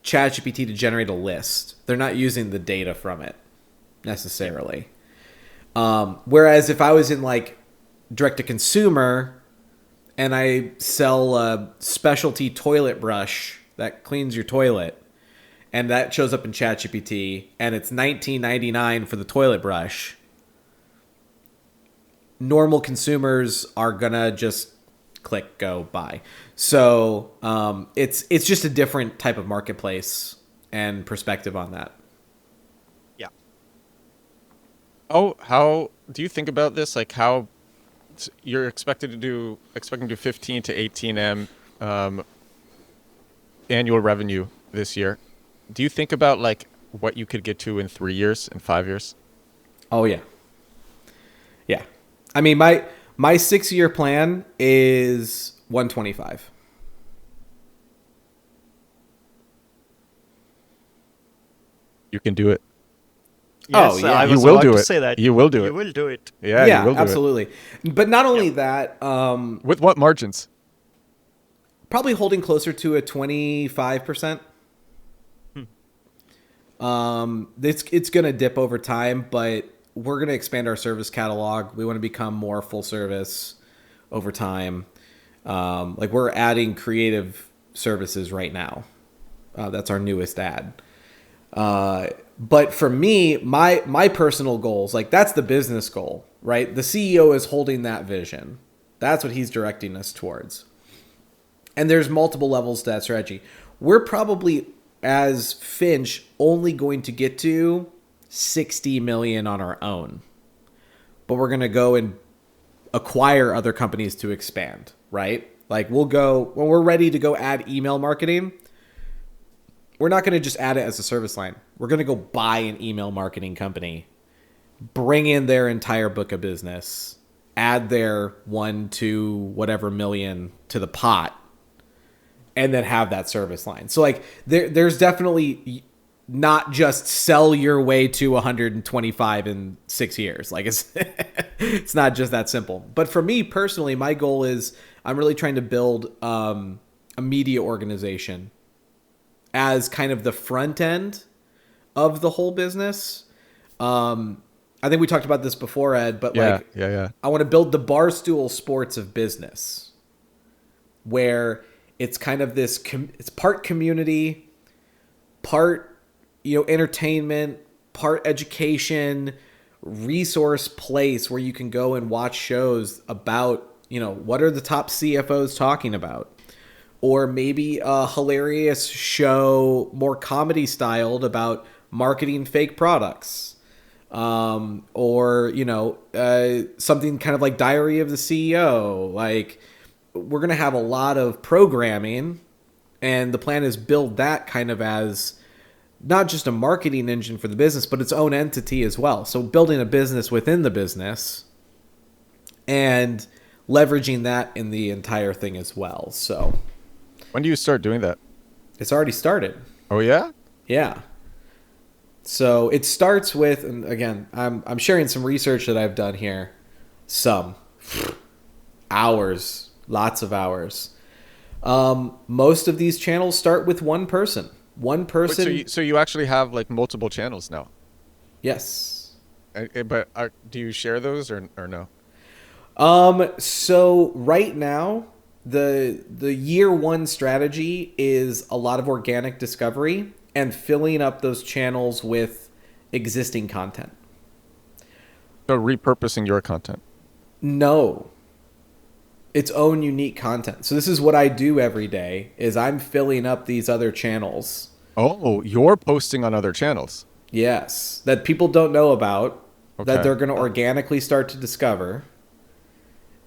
ChatGPT to generate a list. They're not using the data from it necessarily. Whereas if I was in like direct to consumer and I sell a specialty toilet brush that cleans your toilet and that shows up in ChatGPT and it's $19.99 for the toilet brush, normal consumers are gonna just click, go, buy. So it's just a different type of marketplace and perspective on that. yeah. How do you think about this? Like how you're expecting to do 15 to 18 annual revenue this year. Do you think about like what you could get to in 3 years, in 5 years? Oh yeah. Yeah. I mean my 6-year plan is 125. You can do it. Yes, yeah. I You was will about do to it. say that. You will do You it. will do it. Yeah, you will do absolutely. But not only that, With what margins? probably holding closer to a 25%. It's going to dip over time, but we're going to expand our service catalog. We want to become more full service over time. Like we're adding creative services right now. That's our newest ad. But for me, my personal goals, like that's the business goal, right? The CEO is holding that vision. That's what he's directing us towards. And there's multiple levels to that strategy. We're probably, as Finch, only going to get to 60 million on our own. But we're going to go and acquire other companies to expand, right? Like we'll go, when we're ready to go add email marketing, we're not going to just add it as a service line. We're going to go buy an email marketing company, bring in their entire book of business, add their 1 to whatever million to the pot, and then have that service line. So like there's definitely not just sell your way to 125 in 6 years. Like it's not just that simple. But for me personally, my goal is I'm really trying to build a media organization as kind of the front end of the whole business. I think we talked about this before, Ed, but Yeah. I want to build the Barstool Sports of business, where it's kind of this, it's part community, part, entertainment, part education, resource place where you can go and watch shows about, what are the top CFOs talking about? Or maybe a hilarious show, more comedy styled, about marketing fake products. Or, something kind of like Diary of the CEO. Like, we're going to have a lot of programming, and the plan is build that kind of as not just a marketing engine for the business, but its own entity as well. So building a business within the business and leveraging that in the entire thing as well. So When do you start doing that? it's already started. Oh yeah? Yeah. So it starts with, and again, I'm sharing some research that I've done here. Some hours, lots of hours. Most of these channels start with one person. One Wait, so person. you actually have like multiple channels now. Yes. But do you share those or no? So right now, the year one strategy is a lot of organic discovery and filling up those channels with existing content. So repurposing your content. No, its own unique content. So this is what I do every day is I'm filling up these other channels. Oh, you're posting on other channels. Yes, that people don't know about, that Okay. they're going to organically start to discover,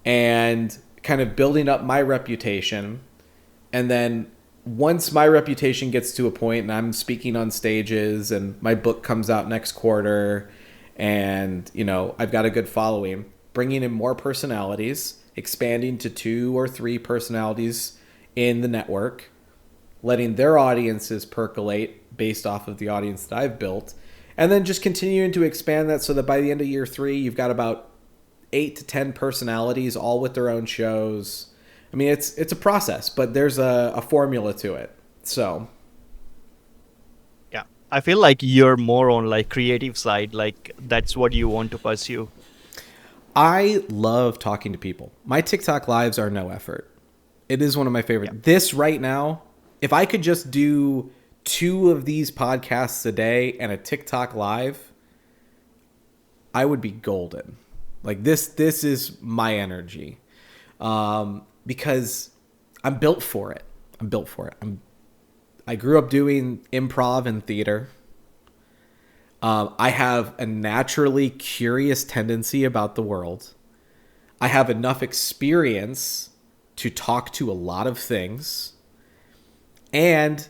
and kind of building up my reputation. And then once my reputation gets to a point and I'm speaking on stages and my book comes out next quarter and, I've got a good following, bringing in more personalities, expanding to 2 or 3 personalities in the network, letting their audiences percolate based off of the audience that I've built, and then just continuing to expand that so that by the end of year 3, you've got about 8 to 10 personalities, all with their own shows. I mean, it's a process, but there's a formula to it. So Yeah. I feel like you're more on like creative side, like that's what you want to pursue. I love talking to people. My TikTok lives are no effort. It is one of my favorite. Yeah. This right now, if I could just do 2 of these podcasts a day and a TikTok live, I would be golden. Like this is my energy, because I'm built for it. I'm built for it. I grew up doing improv and theater. I have a naturally curious tendency about the world. I have enough experience to talk to a lot of things, and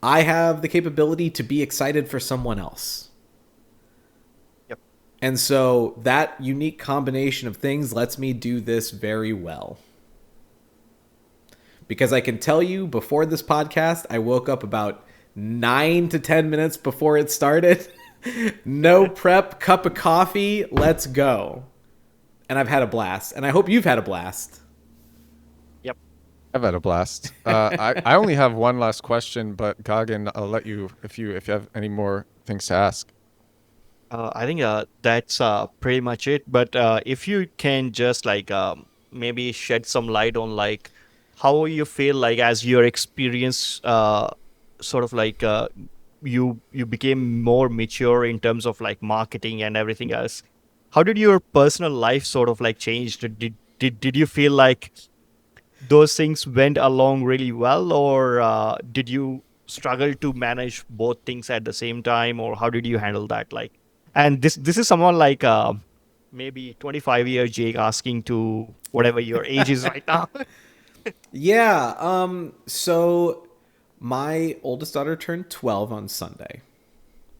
I have the capability to be excited for someone else. Yep. And so that unique combination of things lets me do this very well. Because I can tell you, before this podcast, I woke up about 9 to 10 minutes before it started. No prep, cup of coffee, let's go. And I've had a blast. And I hope you've had a blast. Yep. I've had a blast. I only have one last question, but Gagan, I'll let you if you have any more things to ask. I think that's pretty much it. But if you can just like maybe shed some light on like how you feel like as your experience sort of like you became more mature in terms of like marketing and everything else. How did your personal life sort of like change? Did you feel like those things went along really well, or did you struggle to manage both things at the same time, or how did you handle that? Like, and this is someone like maybe 25-year Jake asking to whatever your age is right now. Yeah. So my oldest daughter turned 12 on Sunday.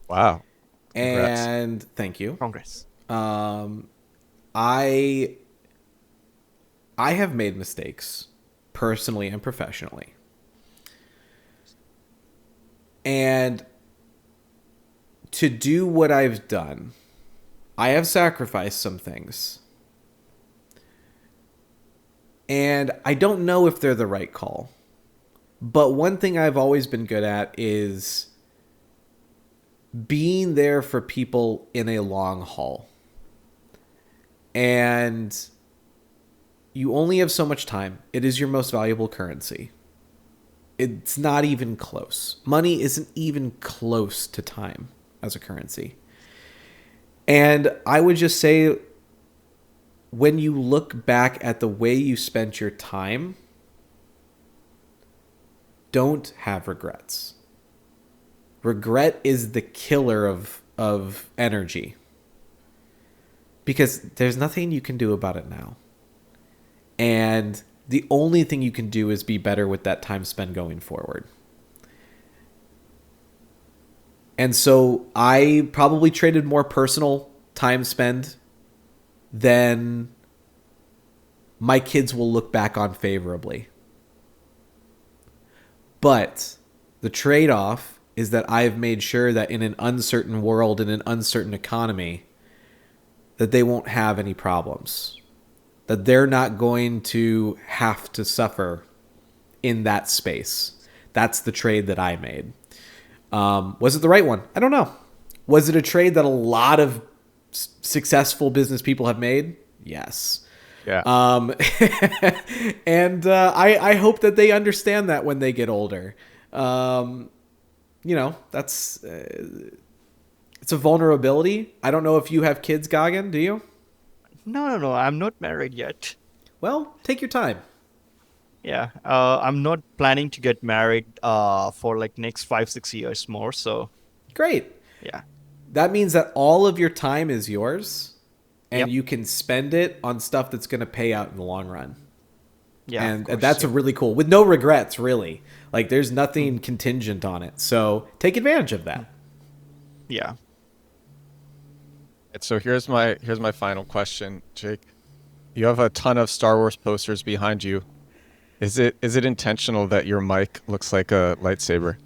Wow. Congrats. And thank you. Congress. I have made mistakes personally and professionally. And to do what I've done, I have sacrificed some things. And I don't know if they're the right call. But one thing I've always been good at is being there for people in a long haul. And you only have so much time. It is your most valuable currency. It's not even close. Money isn't even close to time as a currency. And I would just say, when you look back at the way you spent your time, don't have regrets. Regret is the killer of energy. Because there's nothing you can do about it now. And the only thing you can do is be better with that time spent going forward. And so I probably traded more personal time spent than my kids will look back on favorably. But the trade-off is that I've made sure that in an uncertain world, in an uncertain economy, that they won't have any problems. That they're not going to have to suffer in that space. That's the trade that I made. Was it the right one? I don't know. Was it a trade that a lot of successful business people have made? Yes. Yeah. And I hope that they understand that when they get older. That's it's a vulnerability. I don't know if you have kids, Goggin. Do you? No. I'm not married yet. Well, take your time. Yeah. I'm not planning to get married for like next 5-6 years more. So Great. yeah. That means that all of your time is yours, and Yep. you can spend it on stuff that's going to pay out in the long run. Yeah. And of course, that's a really cool, with no regrets, really. Like, there's nothing contingent on it. So take advantage of that. yeah. And so here's my final question, Jake. You have a ton of Star Wars posters behind you. Is it intentional that your mic looks like a lightsaber?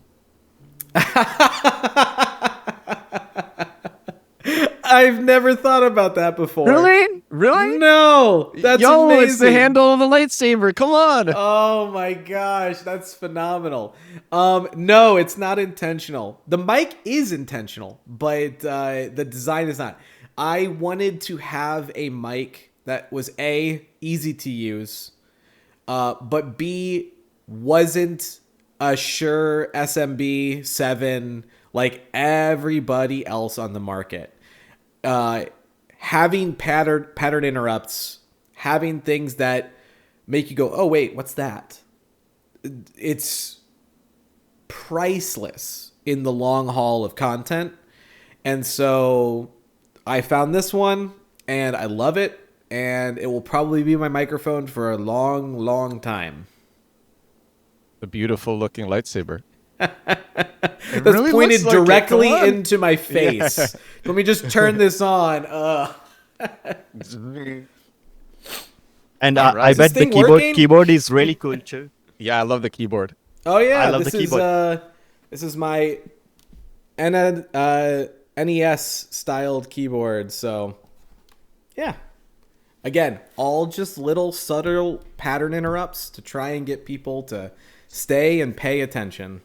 I've never thought about that before. Really? No, that's amazing. It's the handle of the lightsaber. Come on. Oh my gosh, that's phenomenal. No, it's not intentional. The mic is intentional, but the design is not. I wanted to have a mic that was A, easy to use, but B, wasn't a Shure SMB 7 like everybody else on the market. Having pattern interrupts, having things that make you go, oh wait, what's that? It's priceless in the long haul of content. And so I found this one and I love it, and it will probably be my microphone for a long, long time. The beautiful looking lightsaber. That's really pointed looks like it. directly Come on. into my face. Yeah. Let me just turn this on. And All right. I Is this bet the thing keyboard working? keyboard is really cool too. Yeah, I love the keyboard. Oh yeah, I love the keyboard. This is my NES styled keyboard. So yeah, again, all just little subtle pattern interrupts to try and get people to stay and pay attention.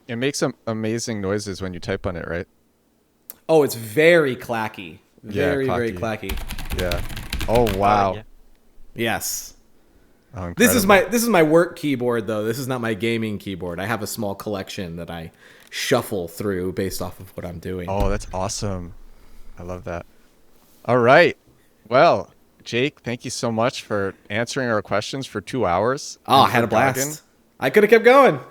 It makes some amazing noises when you type on it, right? Oh, it's very clacky. Yeah, Very, very clacky. clacky. Yeah. Oh wow. Yeah. Yes. Oh, This is incredible. my work keyboard though. This is not my gaming keyboard. I have a small collection that I shuffle through based off of what I'm doing. Oh, that's awesome. I love that. All right. Well, Jake, thank you so much for answering our questions for 2 hours. Oh, I And had for a blast. Goggin. I could have kept going. It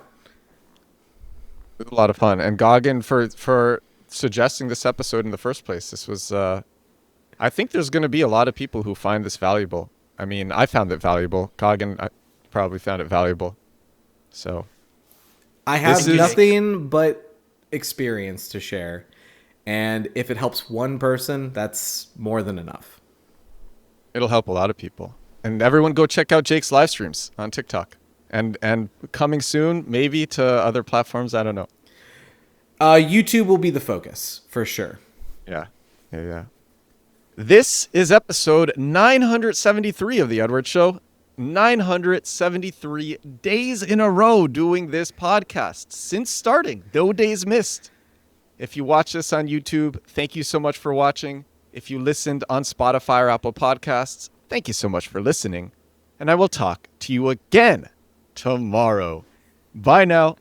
was a lot of fun. And Goggin for suggesting this episode in the first place. This was I think there's going to be a lot of people who find this valuable. I mean, I found it valuable. Goggin I probably found it valuable. So, I have This is- nothing but experience to share. And if it helps one person, that's more than enough. it'll help a lot of people. And everyone go check out Jake's live streams on TikTok. And coming soon, maybe to other platforms, I don't know. YouTube will be the focus, for sure. Yeah. This is episode 973 of The Edward Show. 973 days in a row doing this podcast since starting. No days missed. If you watch this on YouTube, thank you so much for watching. If you listened on Spotify or Apple Podcasts, thank you so much for listening. And I will talk to you again tomorrow. Bye now.